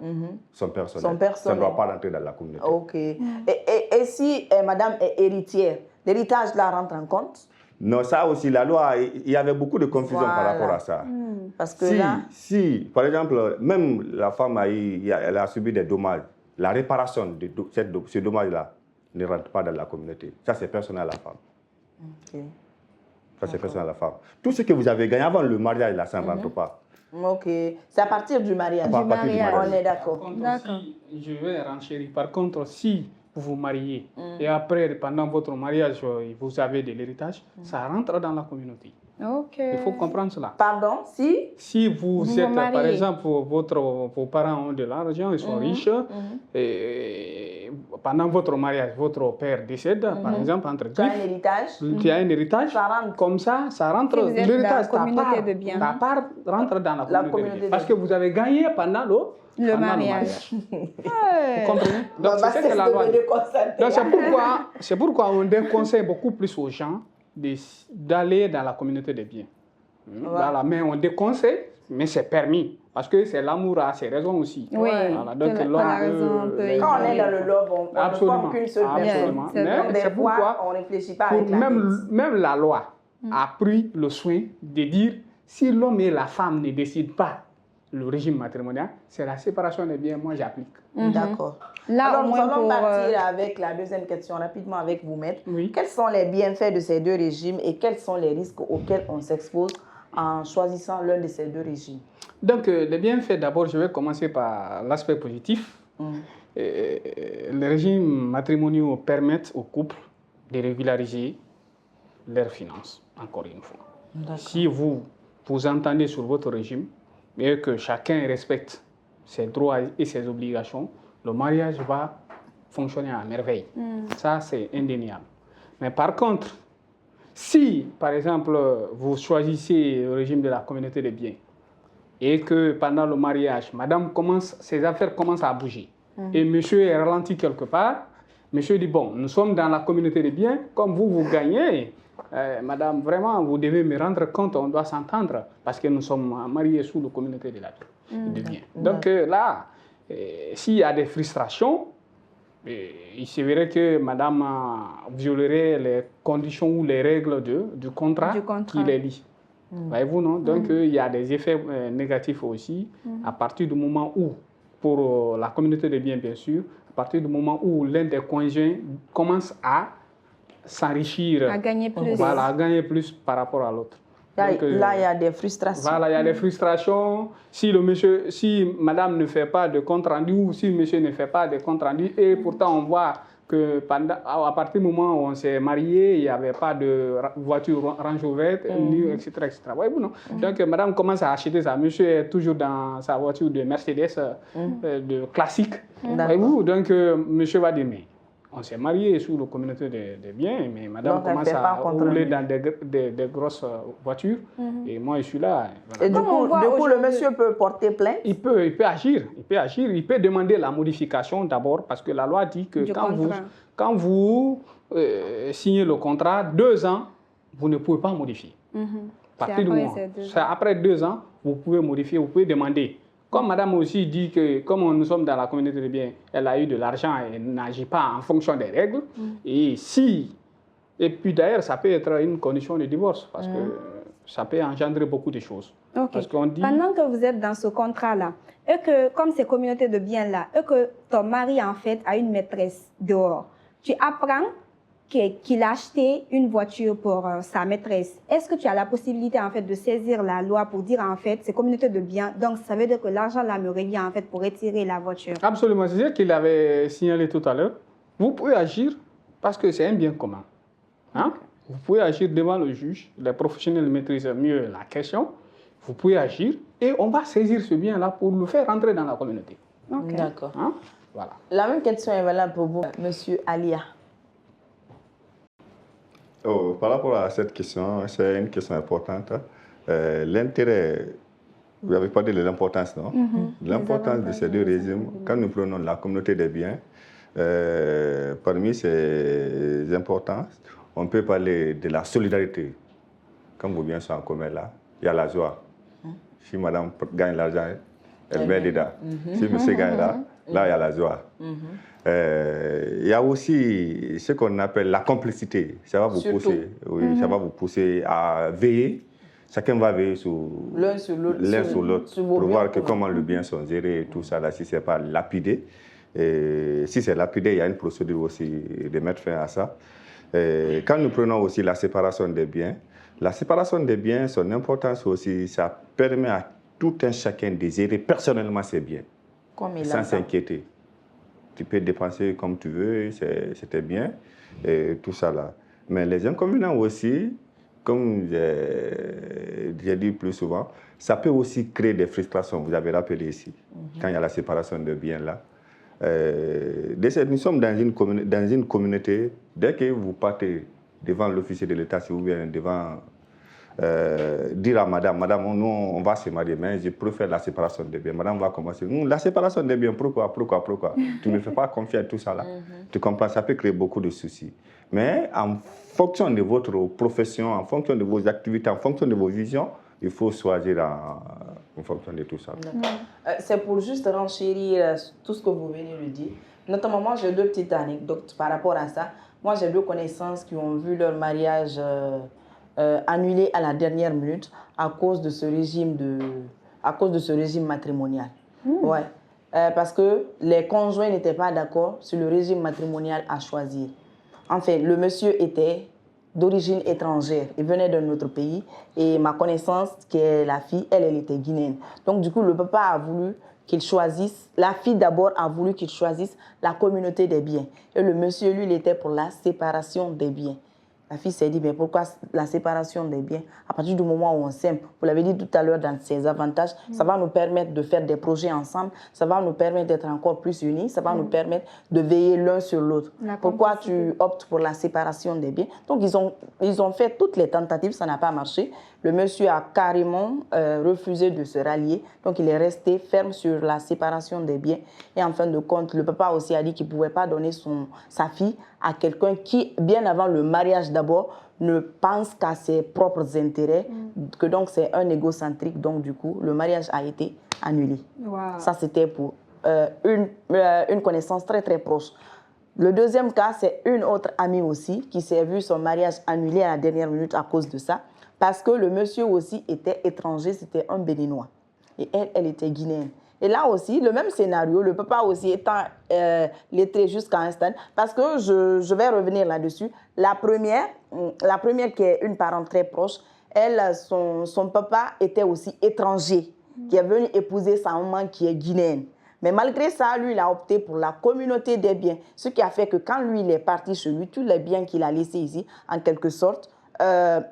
Speaker 3: sont personnels. Ça ne doit pas rentrer dans la communauté.
Speaker 1: Ok. Et si madame est héritière, l'héritage là rentre en compte?
Speaker 3: Non, ça aussi, la loi, il y avait beaucoup de confusion par rapport à ça.
Speaker 1: Parce que
Speaker 3: si, par exemple, même la femme elle a subi des dommages, la réparation de ce dommage-là ne rentre pas dans la communauté. Ça, c'est personnel à la femme. Ça, c'est personnel à la femme. Tout ce que vous avez gagné avant le mariage, là, ça ne rentre pas.
Speaker 1: Ok. C'est à partir du mariage. On est d'accord.
Speaker 4: Si, je vais renchérir. Par contre, si vous vous mariez et après, pendant votre mariage, vous avez de l'héritage, ça rentre dans la communauté. Il faut comprendre cela.
Speaker 1: Pardon,
Speaker 4: si vous êtes, par exemple, vos parents ont de l'argent, ils sont riches, et pendant votre mariage, votre père décède, par exemple, entre
Speaker 1: tu as un héritage.
Speaker 4: Tu as un héritage, comme ça rentre.
Speaker 2: L'héritage,
Speaker 4: ta part rentre dans la communauté de bien. Parce que vous avez gagné pendant le mariage. Vous comprenez? Donc, c'est ce que la loi dit. Donc, c'est pourquoi on déconseille beaucoup plus aux gens d'aller dans la communauté des biens. Voilà, mais on déconseille, mais c'est permis. Parce que c'est l'amour à ses raisons aussi.
Speaker 2: Oui,
Speaker 4: voilà, donc
Speaker 2: quand
Speaker 1: on est dans le love, on ne forme qu'une seule personne.
Speaker 4: Mais
Speaker 1: des fois, on ne réfléchit pas avec
Speaker 4: même la loi a pris le soin de dire si l'homme et la femme ne décident pas le régime matrimonial, c'est la séparation des biens, moi j'applique.
Speaker 1: D'accord. Alors nous allons partir avec la deuxième question rapidement avec vous, maître. Quels sont les bienfaits de ces deux régimes et quels sont les risques auxquels on s'expose en choisissant l'un de ces deux régimes?
Speaker 4: Donc les bienfaits, d'abord je vais commencer par l'aspect positif. Les régimes matrimoniaux permettent aux couples de régulariser leurs finances, encore une fois. Si vous entendez sur votre régime, et que chacun respecte ses droits et ses obligations, le mariage va fonctionner à merveille. Ça, c'est indéniable. Mais par contre, si, par exemple, vous choisissez le régime de la communauté des biens et que pendant le mariage, ses affaires commencent à bouger et monsieur est ralenti quelque part, monsieur dit, bon, nous sommes dans la communauté des biens, comme vous gagnez, madame, vraiment, vous devez me rendre compte, on doit s'entendre, parce que nous sommes mariés sous la communauté de biens. Donc là, s'il y a des frustrations, il se verrait que madame violerait les conditions ou les règles du contrat qui les lie. Voyez-vous, non? Donc il y a des effets négatifs aussi, à partir du moment où, pour la communauté des biens bien sûr, à partir du moment où l'un des conjoints commence à s'enrichir,
Speaker 2: à gagner plus.
Speaker 4: Voilà, à gagner plus par rapport à l'autre.
Speaker 1: Là, il y a des frustrations.
Speaker 4: Voilà, il y a des frustrations. Si madame ne fait pas de compte rendu ou si monsieur ne fait pas de compte rendu, et pourtant on voit que à partir du moment où on s'est marié, il n'y avait pas de voiture Range Rover, etc., etc. Voyez-vous, non? Donc madame commence à acheter ça. Monsieur est toujours dans sa voiture de Mercedes de classique. Voyez-vous, donc monsieur va dire, mais on s'est marié sous la communauté des biens, mais madame commence à rouler dans des grosses voitures, et moi je suis là. Voilà.
Speaker 1: Et du coup le monsieur peut porter plainte?
Speaker 4: Il peut agir, il peut demander la modification d'abord, parce que la loi dit que quand vous signez le contrat, 2 ans, vous ne pouvez pas modifier. Après 2 ans, vous pouvez modifier, vous pouvez demander. Comme madame aussi dit que, comme nous sommes dans la communauté de biens, elle a eu de l'argent et elle n'agit pas en fonction des règles. Et puis d'ailleurs, ça peut être une condition de divorce, parce que ça peut engendrer beaucoup de choses. Parce qu'on dit...
Speaker 2: Pendant que vous êtes dans ce contrat-là, et que, comme ces communautés de biens-là, et que ton mari, en fait, a une maîtresse dehors, tu apprends qu'il a acheté une voiture pour sa maîtresse. Est-ce que tu as la possibilité, en fait, de saisir la loi pour dire, en fait, ces communautés de biens, donc ça veut dire que l'argent là me revient, en fait, pour retirer la voiture?
Speaker 4: Absolument, c'est ce qu'il avait signalé tout à l'heure. Vous pouvez agir parce que c'est un bien commun. Hein? Vous pouvez agir devant le juge, les professionnels maîtrisent mieux la question. Vous pouvez agir et on va saisir ce bien-là pour le faire rentrer dans la communauté.
Speaker 1: D'accord.
Speaker 4: Hein? Voilà.
Speaker 1: La même question est valable pour vous, Monsieur Alia.
Speaker 3: Par rapport à cette question, c'est une question importante. L'intérêt, vous avez parlé de l'importance, non? L'importance de ces deux régimes, quand nous prenons la communauté des biens, parmi ces importances, on peut parler de la solidarité. Comme vos biens sont en commun là, il y a la joie. Si madame gagne l'argent, elle met dedans. Si monsieur gagne là, là, il y a la joie. Il y a aussi ce qu'on appelle la complicité. Ça va vous pousser, ça va vous pousser à veiller. Chacun va veiller sur l'un sur l'autre pour voir comment le bien sont gérés et tout ça, là, si ce n'est pas lapidé. Et si c'est lapidé, il y a une procédure aussi de mettre fin à ça. Et quand nous prenons aussi la séparation des biens, la séparation des biens, son importance aussi, ça permet à tout un chacun de gérer personnellement ses biens, sans s'inquiéter. Tu peux dépenser comme tu veux, c'était bien, et tout ça là. Mais les inconvénients aussi, comme j'ai dit plus souvent, ça peut aussi créer des frustrations. Vous avez rappelé ici, quand il y a la séparation de biens là. Nous sommes dans une communauté, dès que vous partez devant l'officier de l'État, si vous venez devant dire à madame, nous on va se marier, mais je préfère la séparation des biens. Madame va commencer, la séparation des biens, pourquoi? Tu ne me fais pas confiance, tout ça là. Tu comprends, ça peut créer beaucoup de soucis. Mais en fonction de votre profession, en fonction de vos activités, en fonction de vos visions, il faut choisir en fonction de tout ça.
Speaker 1: C'est pour juste renchérir tout ce que vous venez de dire. Notamment, moi, j'ai 2 petites anecdotes par rapport à ça. Moi, j'ai 2 connaissances qui ont vu leur mariage annulé à la dernière minute à cause de ce régime, matrimonial. Ouais. Parce que les conjoints n'étaient pas d'accord sur le régime matrimonial à choisir. Enfin, le monsieur était d'origine étrangère. Il venait d'un autre pays. Et ma connaissance, qui est la fille, elle était guinéenne. Donc, du coup, le papa a voulu qu'il choisisse, la fille d'abord a voulu qu'il choisisse la communauté des biens. Et le monsieur, lui, il était pour la séparation des biens. La fille s'est dit, mais pourquoi la séparation des biens? À partir du moment où on s'aime, vous l'avez dit tout à l'heure dans ses avantages, ça va nous permettre de faire des projets ensemble, ça va nous permettre d'être encore plus unis, ça va nous permettre de veiller l'un sur l'autre. Pourquoi tu optes pour la séparation des biens? Donc, ils ont fait toutes les tentatives, ça n'a pas marché. Le monsieur a carrément refusé de se rallier, donc il est resté ferme sur la séparation des biens. Et en fin de compte, le papa aussi a dit qu'il ne pouvait pas donner sa fille à quelqu'un qui, bien avant le mariage d'abord, ne pense qu'à ses propres intérêts, que donc c'est un égocentrique. Donc du coup, le mariage a été annulé. Wow. Ça, c'était pour une connaissance très très proche. Le deuxième cas, c'est une autre amie aussi qui s'est vu son mariage annulé à la dernière minute à cause de ça, parce que le monsieur aussi était étranger, c'était un Béninois. Et elle était guinéenne. Et là aussi, le même scénario, le papa aussi étant lettré jusqu'à un stade, parce que je vais revenir là-dessus. La première qui est une parente très proche, elle, son papa était aussi étranger, qui est venu épouser sa maman qui est guinéenne. Mais malgré ça, lui, il a opté pour la communauté des biens, ce qui a fait que quand lui, il est parti chez lui, tous les biens qu'il a laissés ici, en quelque sorte, la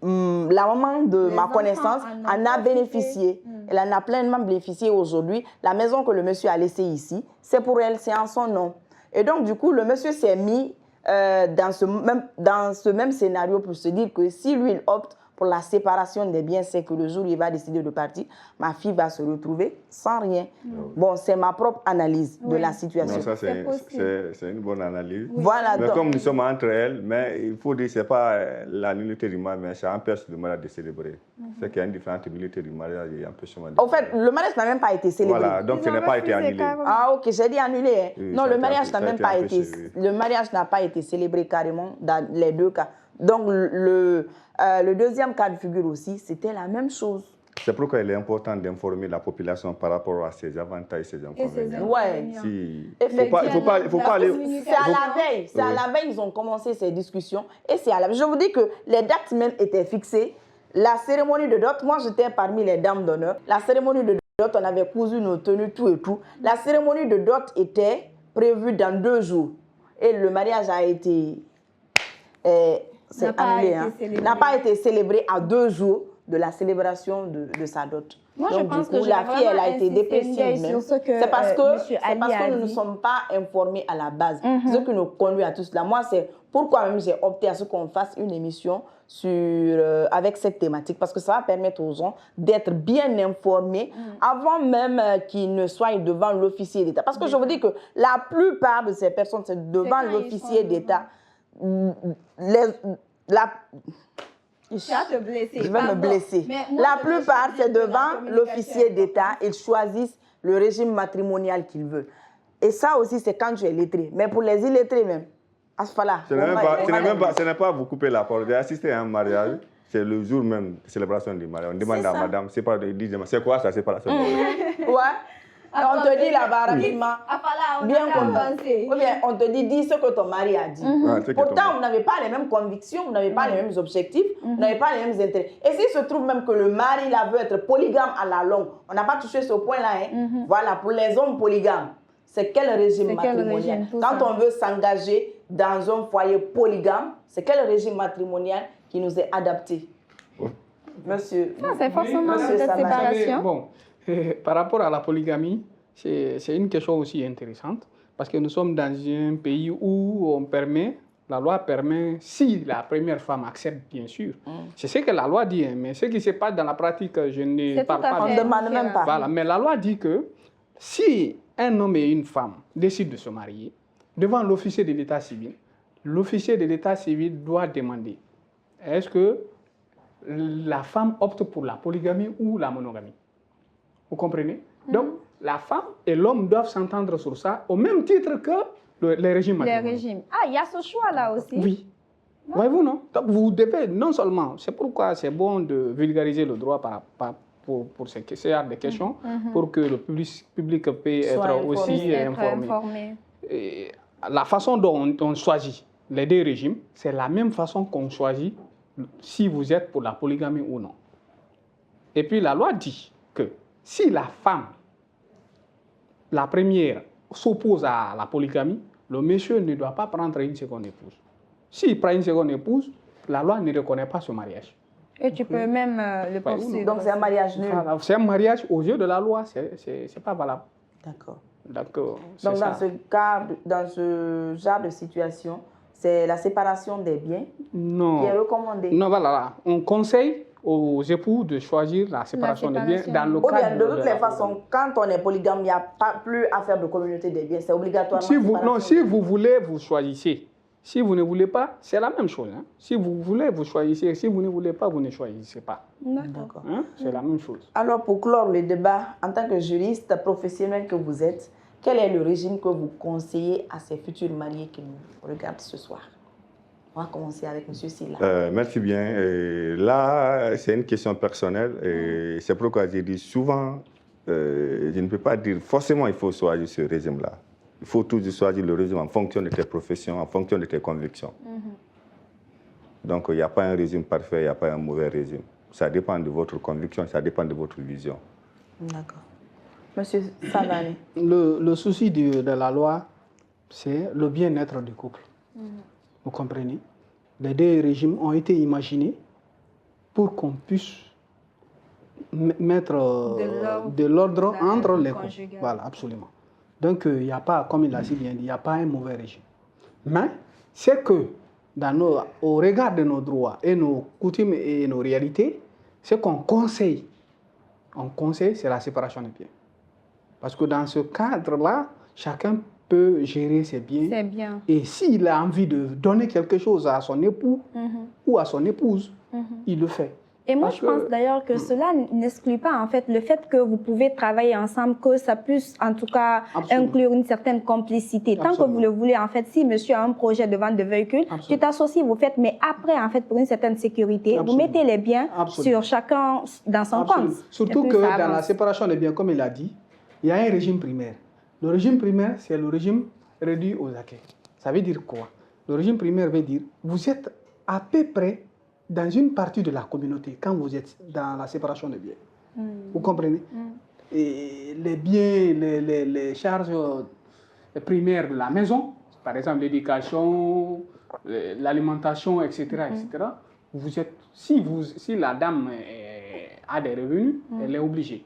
Speaker 1: maman de ma connaissance en a bénéficié. Elle en a pleinement bénéficié aujourd'hui. La maison que le monsieur a laissée ici, c'est pour elle, c'est en son nom. Et donc, du coup, le monsieur s'est mis dans ce même scénario pour se dire que si lui, il opte pour la séparation des biens, c'est que le jour où il va décider de partir, ma fille va se retrouver sans rien. Bon, c'est ma propre analyse de la situation.
Speaker 3: Non, ça, c'est une bonne analyse.
Speaker 1: Oui. Voilà,
Speaker 3: mais donc, comme nous sommes entre elles, mais il faut dire que ce n'est pas la nullité du mariage, mais ça empêche le mariage de célébrer. C'est qu'il y a une différence entre nullité du mariage et empêchement de...
Speaker 1: En fait, le mariage n'a même pas été célébré.
Speaker 3: Voilà, donc ça n'a pas été annulé.
Speaker 1: Ah, ok, j'ai dit annulé. Hein. Oui, non, le mariage n'a même pas été... Le mariage n'a pas été célébré carrément dans les 2 cas. Donc, le deuxième cas de figure aussi, c'était la même chose.
Speaker 3: C'est pourquoi il est important d'informer la population par rapport à ses avantages et ses inconvénients.
Speaker 1: Oui,
Speaker 3: effectivement. Il faut pas aller...
Speaker 1: C'est à la veille. C'est à la veille ils ont commencé ces discussions. Et c'est à la veille. Je vous dis que les dates même étaient fixées. La cérémonie de dot, moi j'étais parmi les dames d'honneur. La cérémonie de dot, on avait cousu nos tenues, tout et tout. La cérémonie de dot était prévue dans 2 jours. Et le mariage a été... n'a pas été célébré à 2 jours de la célébration de sa dot.
Speaker 2: Moi,
Speaker 1: donc,
Speaker 2: je pense
Speaker 1: du coup,
Speaker 2: que
Speaker 1: la fille, elle a été dépréciée. C'est parce que nous ne sommes pas informés à la base. Ce qui nous conduit à tout cela. Moi, c'est pourquoi même j'ai opté à ce qu'on fasse une émission avec cette thématique. Parce que ça va permettre aux gens d'être bien informés avant même qu'ils ne soient devant l'officier d'État. Parce que je vous dis que la plupart de ces personnes, c'est devant l'officier d'État.
Speaker 2: Tu vas te blesser.
Speaker 1: Je vais me blesser. La plupart, c'est devant l'officier d'État. Ils choisissent le régime matrimonial qu'ils veulent. Et ça aussi, c'est quand tu es lettré. Mais pour les illettrés même, à ce moment-là...
Speaker 3: Ce n'est pas vous couper la parole. J'ai assisté à un mariage. C'est le jour même de célébration du mariage. On demande à madame, c'est quoi ça, séparation?
Speaker 1: Ouais. On te dit là-bas rapidement, bien commencé. Ou bien on te dit, dis ce que ton mari a dit. Pourtant, vous n'avez pas les mêmes convictions, vous n'avez pas les mêmes objectifs, vous n'avez pas les mêmes intérêts. Et s'il se trouve même que le mari là veut être polygame à la longue, on n'a pas touché ce point-là. Voilà, pour les hommes polygames, c'est quel régime matrimonial? Quand on veut s'engager dans un foyer polygame, c'est quel régime matrimonial qui nous est adapté? Monsieur,
Speaker 2: c'est forcément cette séparation.
Speaker 4: Bon, par rapport à la polygamie, c'est une question aussi intéressante parce que nous sommes dans un pays où on permet, la loi permet, si la première femme accepte, bien sûr. C'est ce que la loi dit, hein, mais ce qui se passe dans la pratique, je ne parle pas.
Speaker 1: On ne demande même pas.
Speaker 4: Voilà, mais la loi dit que si un homme et une femme décident de se marier, devant l'officier de l'état civil doit demander est-ce que la femme opte pour la polygamie ou la monogamie. Vous comprenez? Donc, la femme et l'homme doivent s'entendre sur ça au même titre que les régimes matrimoniaux.
Speaker 2: Ah, il y a ce choix-là aussi?
Speaker 4: Oui. Voyez-vous, non? Donc, vous devez, non seulement, c'est pourquoi c'est bon de vulgariser le droit pour ces genre de questions, pour que le public puisse être aussi informé. Et la façon dont on choisit les deux régimes, c'est la même façon qu'on choisit si vous êtes pour la polygamie ou non. Et puis la loi dit que si la femme, la première, s'oppose à la polygamie, le monsieur ne doit pas prendre une seconde épouse. S'il prend une seconde épouse, la loi ne reconnaît pas ce mariage.
Speaker 2: Et tu peux même le poursuivre.
Speaker 1: Donc c'est un mariage nul.
Speaker 4: C'est un mariage aux yeux de la loi, c'est pas valable.
Speaker 1: D'accord.
Speaker 4: Donc
Speaker 1: dans ce genre de situation, c'est la séparation des biens qui est recommandée.
Speaker 4: Non, voilà. On conseille aux époux de choisir la séparation des biens dans le cadre
Speaker 1: de toutes les façons, quand on est polygame, il n'y a pas plus à faire de communauté des biens. C'est obligatoirement.
Speaker 4: Si vous voulez, vous choisissez. Si vous ne voulez pas, c'est la même chose. Hein. Si vous voulez, vous choisissez. Si vous ne voulez pas, vous ne choisissez pas.
Speaker 2: D'accord.
Speaker 4: Hein? C'est la même chose.
Speaker 1: Alors, pour clore le débat, en tant que juriste professionnel que vous êtes, quel est le régime que vous conseillez à ces futurs mariés qui nous regardent ce soir? On va commencer avec M. Silla.
Speaker 3: Merci bien. Là, c'est une question personnelle. Et c'est pourquoi j'ai dit souvent, je ne peux pas dire forcément il faut choisir ce régime-là. Il faut toujours choisir le régime en fonction de tes professions, en fonction de tes convictions. Donc, il n'y a pas un régime parfait, il n'y a pas un mauvais régime. Ça dépend de votre conviction, ça dépend de votre vision.
Speaker 1: D'accord. Monsieur Savani.
Speaker 4: Le souci de la loi, c'est le bien-être du couple. Vous comprenez? Les deux régimes ont été imaginés pour qu'on puisse mettre de l'ordre entre les couples. Voilà, absolument. Donc, il n'y a pas, comme il a si bien dit, il n'y a pas un mauvais régime. Mais c'est que, au regard de nos droits et nos coutumes et nos réalités, ce qu'on conseille, c'est la séparation des biens. Parce que dans ce cadre-là, chacun peut gérer ses biens.
Speaker 2: C'est bien.
Speaker 4: Et s'il a envie de donner quelque chose à son époux ou à son épouse, il le fait.
Speaker 2: Et moi, je pense d'ailleurs que cela n'exclut pas en fait le fait que vous pouvez travailler ensemble, que ça puisse en tout cas inclure une certaine complicité. Tant que vous le voulez, en fait, si monsieur a un projet de vente de véhicules, tu t'associes, vous faites, mais après, en fait, pour une certaine sécurité, vous mettez les biens sur chacun dans son compte.
Speaker 4: Surtout que dans la séparation des biens, comme il a dit, il y a un régime primaire. Le régime primaire, c'est le régime réduit aux acquis. Ça veut dire quoi? Le régime primaire veut dire vous êtes à peu près dans une partie de la communauté quand vous êtes dans la séparation des biens. Vous comprenez? Et les biens, les charges primaires de la maison, par exemple l'éducation, l'alimentation, etc., etc., vous êtes, si la dame a des revenus, elle est obligée.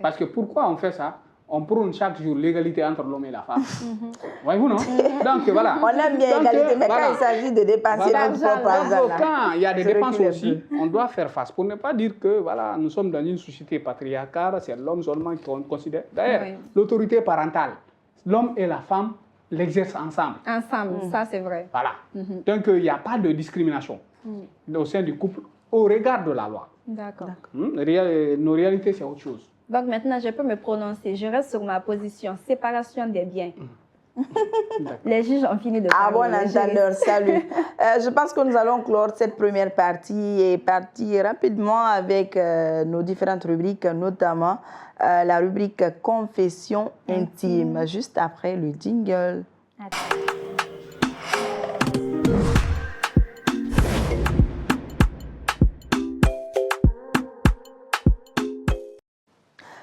Speaker 4: Parce que pourquoi on fait ça? On prône chaque jour l'égalité entre l'homme et la femme. Voyez-vous, non? Donc, voilà.
Speaker 1: On aime bien l'égalité, mais quand il s'agit de dépenser notre propre argent,
Speaker 4: quand il y a des dépenses aussi, on doit faire face. Pour ne pas dire que voilà, nous sommes dans une société patriarcale, c'est l'homme seulement qu'on considère. D'ailleurs, l'autorité parentale, l'homme et la femme l'exercent ensemble.
Speaker 2: Ensemble, ça c'est vrai.
Speaker 4: Voilà. Donc, il n'y a pas de discrimination au sein du couple au regard de la loi.
Speaker 2: D'accord.
Speaker 4: Nos réalités, c'est autre chose.
Speaker 2: Donc maintenant, je peux me prononcer. Je reste sur ma position. Séparation des biens. Les juges ont fini de parler.
Speaker 1: Ah bon entendeur, salut. Je pense que nous allons clore cette première partie et partir rapidement avec nos différentes rubriques, notamment la rubrique Confession intime, juste après le jingle.
Speaker 2: Attends.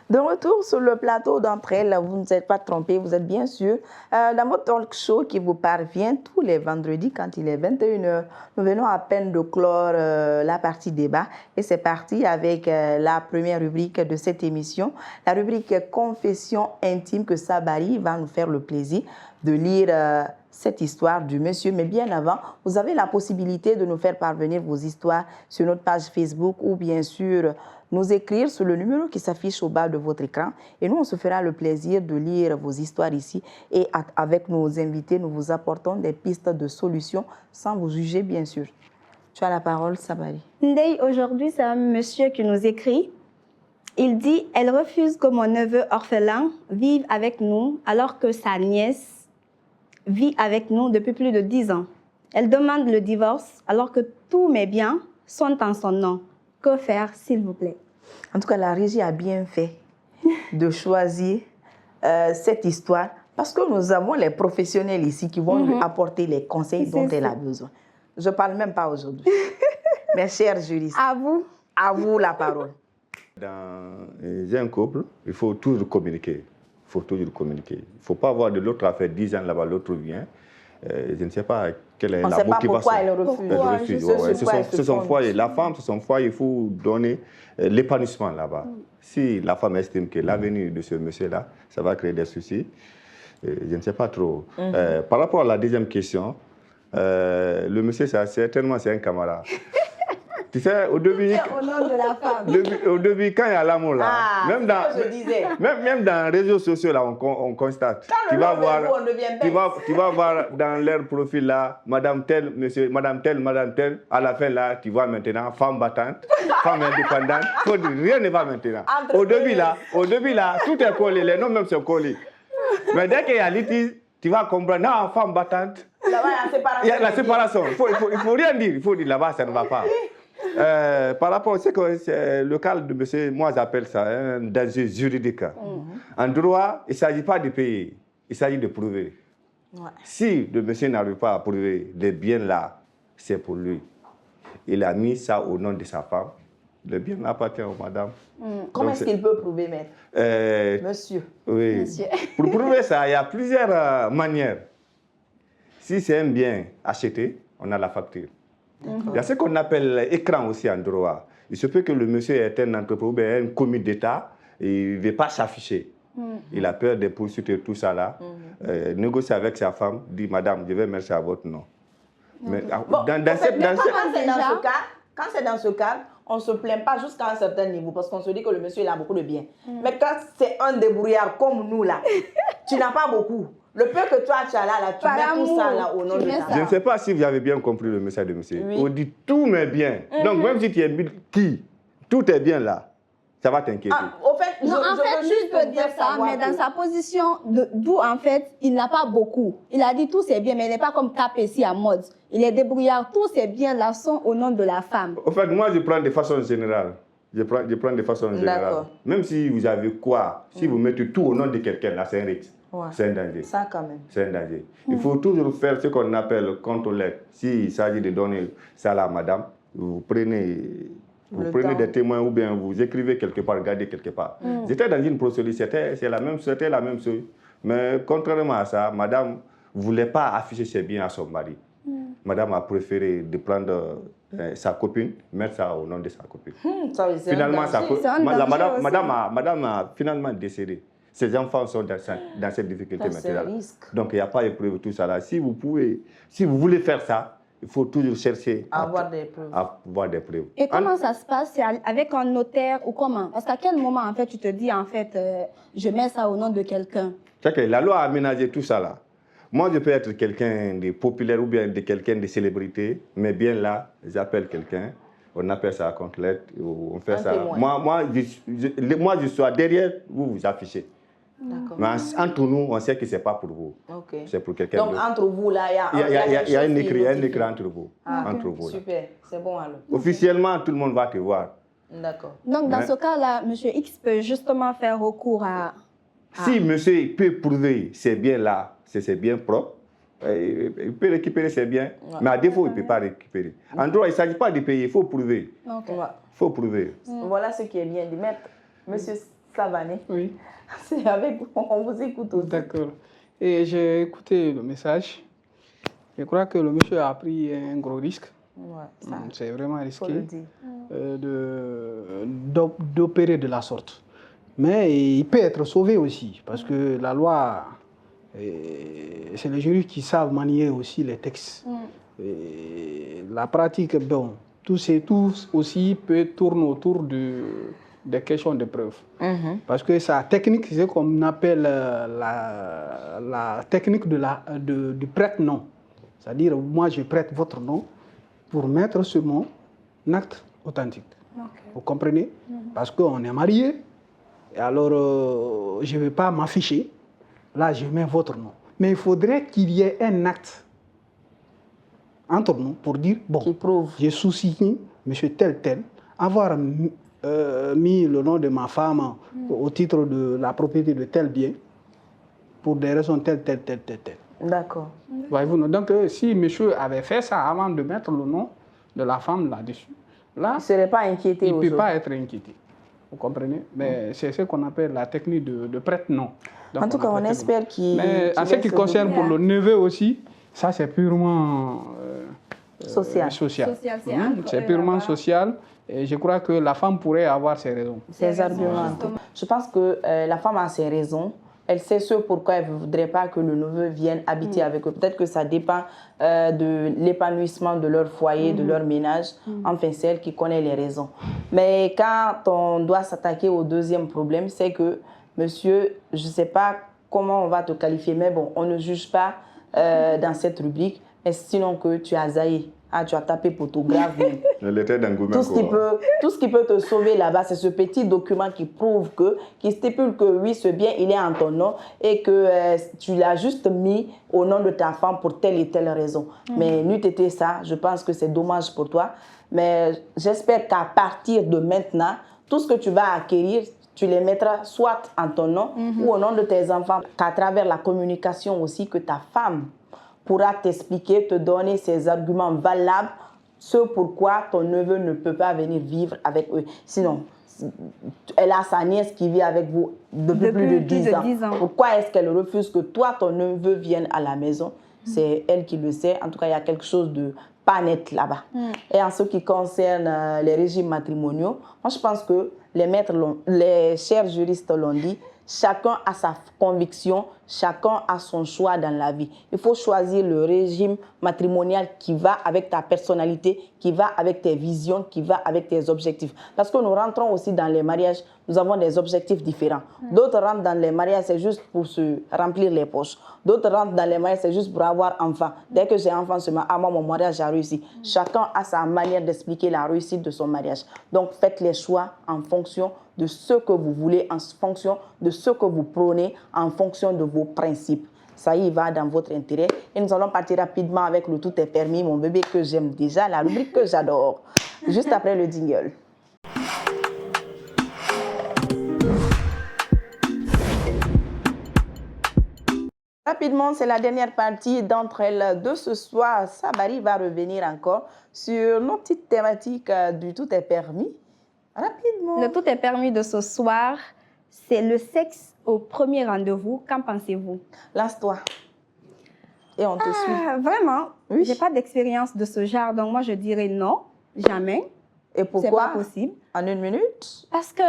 Speaker 1: De retour sur le plateau d'entre elles, vous ne vous êtes pas trompés, vous êtes bien sûr dans votre talk show qui vous parvient tous les vendredis quand il est 21h. Nous venons à peine de clore la partie débat et c'est parti avec la première rubrique de cette émission, la rubrique Confession intime que Sabari va nous faire le plaisir de lire cette histoire du monsieur. Mais bien avant, vous avez la possibilité de nous faire parvenir vos histoires sur notre page Facebook ou bien sûr nous écrire sur le numéro qui s'affiche au bas de votre écran. Et nous, on se fera le plaisir de lire vos histoires ici. Et avec nos invités, nous vous apportons des pistes de solutions sans vous juger, bien sûr. Tu as la parole, Sabari.
Speaker 2: Ndeye, aujourd'hui, c'est un monsieur qui nous écrit. Il dit « Elle refuse que mon neveu orphelin vive avec nous alors que sa nièce vit avec nous depuis plus de 10 ans. Elle demande le divorce alors que tous mes biens sont en son nom. Que faire, s'il vous plaît ?»
Speaker 1: En tout cas, la régie a bien fait de choisir cette histoire parce que nous avons les professionnels ici qui vont lui apporter les conseils dont elle a besoin. Je ne parle même pas aujourd'hui. Mes chers juristes,
Speaker 2: à vous
Speaker 1: la parole.
Speaker 3: Dans un couple, il faut toujours communiquer. Il faut toujours communiquer. Il ne faut pas avoir de l'autre à faire 10 ans là-bas, l'autre vient. Je ne sais pas quelle est la motivation.
Speaker 1: On ne sait pas pourquoi elle refuse.
Speaker 3: C'est son foyer. La femme, c'est son foyer. Il faut donner l'épanouissement là-bas. Si la femme estime que l'avenir de ce monsieur-là, ça va créer des soucis, je ne sais pas trop. Par rapport à la deuxième question, le monsieur, certainement, c'est un camarade. Tu sais, au début,
Speaker 2: au nom de la femme.
Speaker 3: Au début, quand il y a l'amour là, même dans les réseaux sociaux là, on constate. Tu vas voir dans leur profil là, Madame telle, monsieur, Madame telle, à la fin là, tu vois maintenant femme battante, femme indépendante. Rien ne va maintenant. Au début là, tout est collé, les noms même sont collés. Mais dès qu'il y a litige, tu vas comprendre, non, femme battante.
Speaker 1: Là-bas,
Speaker 3: il y a la séparation. Il faut rien dire. Il faut dire là-bas, ça ne va pas. Par rapport, c'est que le cas de monsieur, moi j'appelle ça un danger juridique. En droit, il ne s'agit pas de payer, il s'agit de prouver. Ouais. Si le monsieur n'arrive pas à prouver les biens là, c'est pour lui. Il a mis ça au nom de sa femme. Le bien appartient aux madame.
Speaker 1: Comment est-ce qu'il peut prouver, maître? Monsieur.
Speaker 3: Oui.
Speaker 2: Monsieur.
Speaker 3: Pour prouver ça, il y a plusieurs manières. Si c'est un bien acheté, on a la facture. Il y a ce qu'on appelle écran aussi en droit. Il se peut que le monsieur est un entrepreneur, un commis d'État, et il ne veut pas s'afficher. Il a peur des poursuites et tout ça là. Négocier avec sa femme, dit madame, je vais mettre à votre nom. Mais
Speaker 1: quand c'est dans ce cas, on ne se plaint pas jusqu'à un certain niveau parce qu'on se dit que le monsieur il a beaucoup de biens. Mais quand c'est un débrouillard comme nous là, tu n'as pas beaucoup. Le peu que toi tu as là, tu mets tout ça là au nom de ta femme.
Speaker 3: Je ne sais pas si vous avez bien compris le message de monsieur.
Speaker 1: Oui.
Speaker 3: On dit tous mes biens. Donc même si tu es qui, tout est bien là, ça va t'inquiéter.
Speaker 2: En fait, je peux dire ça, mais dans sa position, d'où en fait, il n'a pas beaucoup. Il a dit tous ses biens, mais il n'est pas comme Capessi à mode. Il est débrouillard, tous ses biens là sont au nom de la femme.
Speaker 3: En fait, moi je prends de façon générale. Je prends de façon générale. Même si vous avez quoi, si vous mettez tout au nom de quelqu'un, là c'est un risque. Ouais. C'est un danger.
Speaker 1: Ça quand même.
Speaker 3: C'est un danger. Il faut toujours faire ce qu'on appelle contrôle. S'il s'agit de donner ça à la madame, vous prenez des témoins ou bien vous écrivez quelque part, regardez quelque part. J'étais dans une procédure, c'était la même chose. Mais contrairement à ça, madame ne voulait pas afficher ses biens à son mari. Madame a préféré de prendre sa copine, mettre ça au nom de sa copine. Finalement, madame a finalement décédé. Ses enfants sont dans cette difficulté maintenant. Donc il n'y a pas de preuve tout ça là. Si vous voulez faire ça, il faut toujours chercher
Speaker 1: à avoir des preuves.
Speaker 2: Et comment ça se passe? C'est avec un notaire ou comment? Parce qu'à quel moment en fait tu te dis en fait je mets ça au nom de quelqu'un?
Speaker 3: La loi a aménagé tout ça là. Moi je peux être quelqu'un de populaire ou bien de quelqu'un de célébrité, mais bien là j'appelle quelqu'un. On appelle ça côtelette. On fait ça.
Speaker 1: Témoin.
Speaker 3: Moi, je suis derrière, vous affichez. Mais entre nous, on sait que ce n'est pas pour vous.
Speaker 1: Okay.
Speaker 3: C'est pour quelqu'un d'autre.
Speaker 1: Donc, entre vous, là,
Speaker 3: il y a un écrit entre vous. Entre vous là.
Speaker 1: Super, c'est bon alors.
Speaker 3: Officiellement, tout le monde va te voir.
Speaker 1: D'accord.
Speaker 2: Donc, dans ce cas-là, M. X peut justement faire recours à...
Speaker 3: Si monsieur peut prouver c'est bien là, c'est bien propre, il peut récupérer ses biens. Ouais. Mais à défaut, il ne peut pas récupérer. En droit, il ne s'agit pas de payer, il faut prouver.
Speaker 2: Okay.
Speaker 3: Il faut prouver.
Speaker 1: Voilà ce qui est bien dit. Maître, Monsieur Savané,
Speaker 4: oui.
Speaker 1: C'est avec vous, on vous écoute aussi.
Speaker 4: D'accord. Et j'ai écouté le message. Je crois que le monsieur a pris un gros risque.
Speaker 1: Ouais,
Speaker 4: c'est vraiment risqué d'opérer de la sorte. Mais il peut être sauvé aussi, parce que la loi, c'est les juristes qui savent manier aussi les textes. Et la pratique, bon, tout aussi peut tourner autour des questions de preuve. Parce que sa technique, c'est comme on appelle la technique du prête-nom. C'est-à-dire, moi, je prête votre nom pour mettre sur mon acte authentique. Vous comprenez? Parce qu'on est mariés. Et alors, je ne vais pas m'afficher. Là, je mets votre nom. Mais il faudrait qu'il y ait un acte entre nous pour dire, bon, j'ai sous-signé, monsieur tel, avoir mis le nom de ma femme au titre de la propriété de tel bien, pour des raisons telles.
Speaker 1: D'accord.
Speaker 4: Voyez-vous, donc, si monsieur avait fait ça avant de mettre le nom de la femme là-dessus, là,
Speaker 1: il ne serait pas inquiété.
Speaker 4: Il ne peut pas être inquiété. Vous comprenez? Mais c'est ce qu'on appelle la technique de prête-nom.
Speaker 1: En tout cas, on espère qu'il...
Speaker 4: Mais en ce qui concerne pour le neveu aussi, ça c'est purement
Speaker 1: social.
Speaker 4: C'est purement social. Et je crois que la femme pourrait avoir ses raisons.
Speaker 1: Ses arguments. Je pense que la femme a ses raisons. Elle sait ce pourquoi elle ne voudrait pas que le neveu vienne habiter avec eux. Peut-être que ça dépend de l'épanouissement de leur foyer, de leur ménage. Enfin, c'est elle qui connaît les raisons. Mais quand on doit s'attaquer au deuxième problème, c'est que, monsieur, je ne sais pas comment on va te qualifier, mais bon, on ne juge pas dans cette rubrique, mais sinon que tu as zaï. Ah, tu as tapé photographe. Tout ce qui peut te sauver là-bas, c'est ce petit document qui prouve qui stipule que oui, ce bien, il est en ton nom et que tu l'as juste mis au nom de ta femme pour telle et telle raison. Mais n'eût été ça, je pense que c'est dommage pour toi. Mais j'espère qu'à partir de maintenant, tout ce que tu vas acquérir, tu les mettras soit en ton nom ou au nom de tes enfants, qu'à travers la communication aussi, que ta femme pourra t'expliquer, te donner ses arguments valables, ce pourquoi ton neveu ne peut pas venir vivre avec eux. Sinon, elle a sa nièce qui vit avec vous depuis plus de 10 ans. Pourquoi est-ce qu'elle refuse que toi, ton neveu, vienne à la maison? C'est elle qui le sait. En tout cas, il y a quelque chose de pas net là-bas. Et en ce qui concerne les régimes matrimoniaux, moi, je pense que les chers juristes l'ont dit, chacun a sa conviction, chacun a son choix dans la vie. Il faut choisir le régime matrimonial qui va avec ta personnalité, qui va avec tes visions, qui va avec tes objectifs. Parce que nous rentrons aussi dans les mariages, nous avons des objectifs différents. D'autres rentrent dans les mariages, c'est juste pour se remplir les poches. D'autres rentrent dans les mariages, c'est juste pour avoir enfant. Dès que j'ai enfant, c'est moi, mon mariage a réussi. Chacun a sa manière d'expliquer la réussite de son mariage. Donc, faites les choix en fonction de ce que vous voulez, en fonction de ce que vous prônez, en fonction de vos principes. Ça y va dans votre intérêt. Et nous allons partir rapidement avec le tout est permis, mon bébé que j'aime déjà, la rubrique que j'adore. Juste après le jingle. Rapidement, c'est la dernière partie d'entre elles de ce soir. Sabari va revenir encore sur nos petites thématiques du tout est permis. Rapidement.
Speaker 2: Le tout est permis de ce soir, c'est le sexe au premier rendez-vous. Qu'en pensez-vous?
Speaker 1: Lance-toi. Et on te suit.
Speaker 2: Vraiment,
Speaker 1: oui.
Speaker 2: J'ai pas d'expérience de ce genre, donc moi je dirais non, jamais.
Speaker 1: Et pourquoi?
Speaker 2: C'est pas possible.
Speaker 1: En une minute?
Speaker 2: Parce que,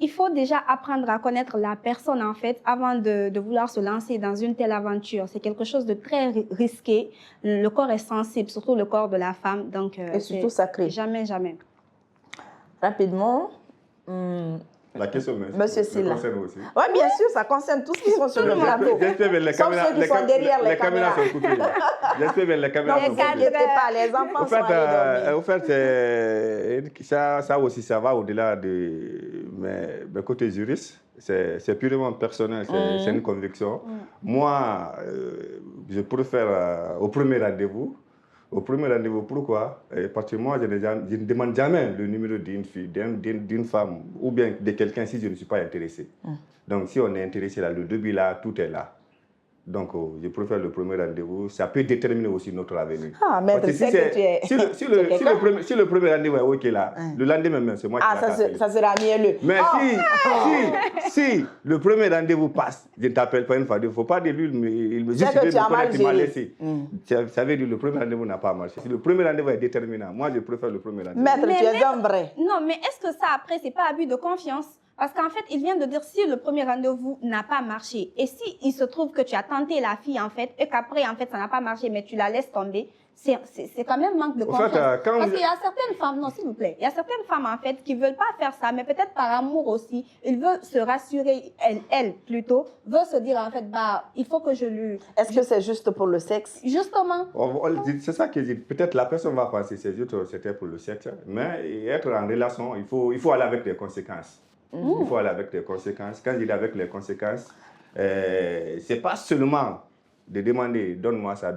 Speaker 2: il faut déjà apprendre à connaître la personne en fait avant de vouloir se lancer dans une telle aventure. C'est quelque chose de très risqué. Le corps est sensible, surtout le corps de la femme. Donc,
Speaker 1: et surtout sacré.
Speaker 2: Jamais.
Speaker 1: Rapidement,
Speaker 3: La question
Speaker 1: Monsieur Sylla.
Speaker 3: concerne aussi.
Speaker 1: Oui, bien sûr, ça concerne tous ceux qui sont sur le plateau.
Speaker 3: J'espère que les caméras,
Speaker 1: ceux qui sont derrière les
Speaker 3: caméras sont coupées. J'espère que les caméras sont
Speaker 1: coupées. Ne vous inquiétez pas, les enfants sont allés dormir.
Speaker 3: En fait, ça aussi, ça va au-delà de mes côtés juristes. C'est purement personnel, c'est une conviction. Moi, je préfère au premier rendez-vous. Au premier rendez-vous, pourquoi? Parce que moi, je ne demande jamais le numéro d'une fille, d'une femme ou bien de quelqu'un si je ne suis pas intéressé. Donc, si on est intéressé, là, le début, là, tout est là. Donc, je préfère le premier rendez-vous. Ça peut déterminer aussi notre avenir.
Speaker 1: Ah, maître, c'est que tu es...
Speaker 3: Si le premier rendez-vous est OK là, le lendemain même, c'est moi qui l'appelle.
Speaker 1: Ça sera mieux.
Speaker 3: Mais si le premier rendez-vous passe, je ne t'appelle pas une fois, il ne faut pas dire lui, il me juste qu'il m'a laissé. Ça veut dire que le premier rendez-vous n'a pas marché. Si le premier rendez-vous est déterminant, moi, je préfère le premier rendez-vous.
Speaker 1: Maître, tu es un vrai.
Speaker 2: Non, mais est-ce que ça, après, c'est pas abus de confiance? Parce qu'en fait, il vient de dire si le premier rendez-vous n'a pas marché et si il se trouve que tu as tenté la fille, en fait, et qu'après, en fait, ça n'a pas marché, mais tu la laisses tomber, c'est quand même manque de confiance. Parce qu'il y a certaines femmes, non, s'il vous plaît, il y a certaines femmes, en fait, qui ne veulent pas faire ça, mais peut-être par amour aussi. Ils veulent se rassurer, elle plutôt, veut se dire, en fait, bah, il faut que je lui...
Speaker 1: Est-ce que c'est juste pour le sexe?
Speaker 2: Justement.
Speaker 3: C'est ça que je dis. Peut-être la personne va penser que c'était pour le sexe, mais être en relation, il faut aller avec des conséquences. Il faut aller avec les conséquences. Quand je dis avec les conséquences, ce n'est pas seulement de demander donne-moi ça.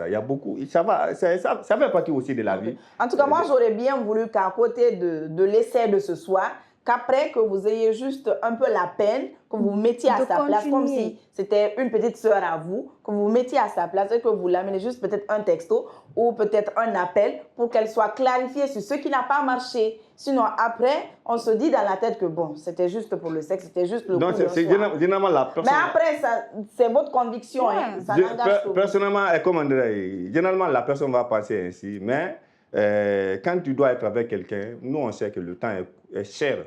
Speaker 3: Il y a beaucoup, ça fait partie aussi de la vie.
Speaker 1: En tout cas, moi, j'aurais bien voulu qu'à côté de l'essai de ce soir, qu'après que vous ayez juste un peu la peine, que vous vous mettiez à sa place, comme si c'était une petite sœur à vous, que vous vous mettiez à sa place et que vous l'amenez juste peut-être un texto ou peut-être un appel pour qu'elle soit clarifiée sur ce qui n'a pas marché. Sinon, après, on se dit dans la tête que bon, c'était juste pour le sexe, c'était juste le coup.
Speaker 3: Donc, c'est généralement la personne...
Speaker 1: Mais après, c'est votre conviction, hein, ça n'engage que vous.
Speaker 3: Personnellement, comment dire, généralement, la personne va passer ainsi, mais quand tu dois être avec quelqu'un, nous, on sait que le temps est cher.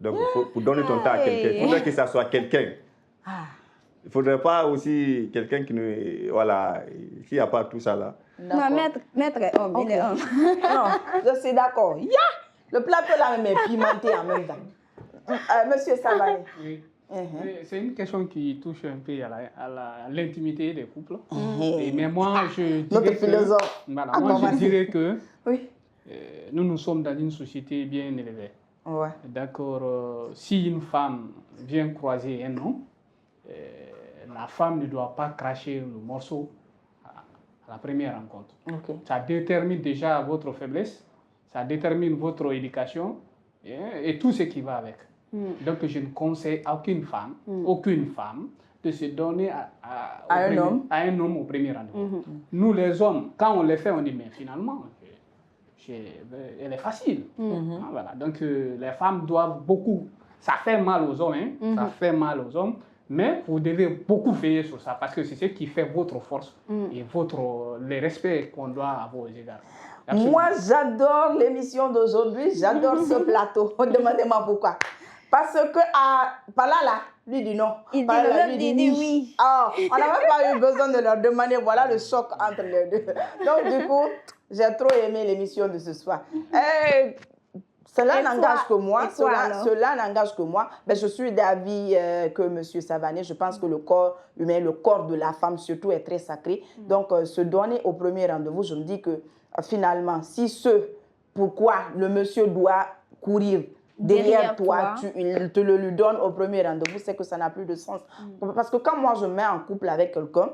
Speaker 3: Donc, pour donner ton temps à quelqu'un, il faudrait que ça soit quelqu'un. Il ne faudrait pas aussi quelqu'un qui ne... Voilà, s'il n'y a pas tout ça là.
Speaker 2: Non, maître est homme, il est homme.
Speaker 1: Non, je suis d'accord. Le plateau là même est pimenté en même temps. Monsieur Savané.
Speaker 4: Oui. C'est une question qui touche un peu à l'intimité des couples. Mais moi, je dirais que nous sommes dans une société bien élevée.
Speaker 1: Ouais.
Speaker 4: D'accord. Si une femme vient croiser un homme, la femme ne doit pas cracher le morceau à la première rencontre. Ça détermine déjà votre faiblesse, ça détermine votre éducation et tout ce qui va avec. Donc, je ne conseille à aucune femme de se donner à un homme au premier rendez-vous. Nous, les hommes, quand on les fait, on dit, mais finalement, elle est facile. Voilà. Donc, les femmes doivent beaucoup... Ça fait mal aux hommes, ça fait mal aux hommes, mais vous devez beaucoup veiller sur ça parce que c'est ce qui fait votre force et le respect qu'on doit à vos égards. Absolument.
Speaker 1: Moi, j'adore l'émission d'aujourd'hui, j'adore ce plateau. Demandez-moi pourquoi. Parce que par là, lui dit non.
Speaker 2: Il dit oui.
Speaker 1: On n'a même pas eu besoin de leur demander. Voilà le choc entre les deux. Donc, du coup, j'ai trop aimé l'émission de ce soir. Cela n'engage que moi. Cela n'engage que moi. Mais je suis d'avis que M. Savané, je pense que le corps humain, le corps de la femme surtout est très sacré. Donc, se donner au premier rendez-vous, je me dis que finalement, si pourquoi le monsieur doit courir derrière toi, il te le lui donne au premier rendez-vous, c'est que ça n'a plus de sens. Parce que quand moi je mets en couple avec quelqu'un,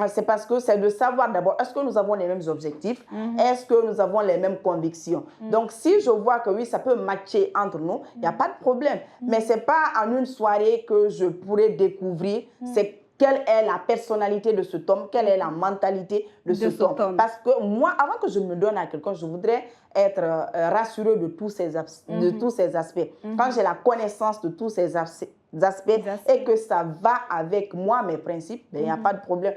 Speaker 1: c'est parce que c'est de savoir d'abord, est-ce que nous avons les mêmes objectifs? Est-ce que nous avons les mêmes convictions? Donc, si je vois que oui, ça peut matcher entre nous, il n'y a pas de problème. Mais ce n'est pas en une soirée que je pourrais découvrir quelle est la personnalité de cet homme, quelle est la mentalité de cet homme. Parce que moi, avant que je me donne à quelqu'un, je voudrais être rassurée de tous ces aspects. Quand j'ai la connaissance de tous ces aspects et que ça va avec moi, mes principes, il n'y a pas de problème.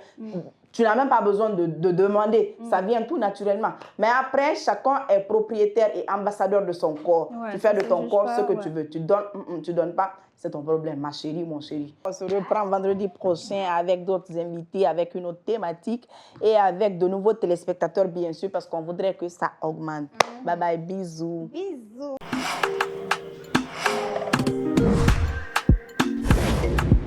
Speaker 1: Tu n'as même pas besoin de demander, ça vient tout naturellement. Mais après, chacun est propriétaire et ambassadeur de son corps. Tu fais de ton corps ce que tu veux. Tu donnes pas, c'est ton problème, ma chérie, mon chéri. On se reprend vendredi prochain avec d'autres invités, avec une autre thématique et avec de nouveaux téléspectateurs, bien sûr, parce qu'on voudrait que ça augmente. Bye bye, bisous.
Speaker 2: Bisous.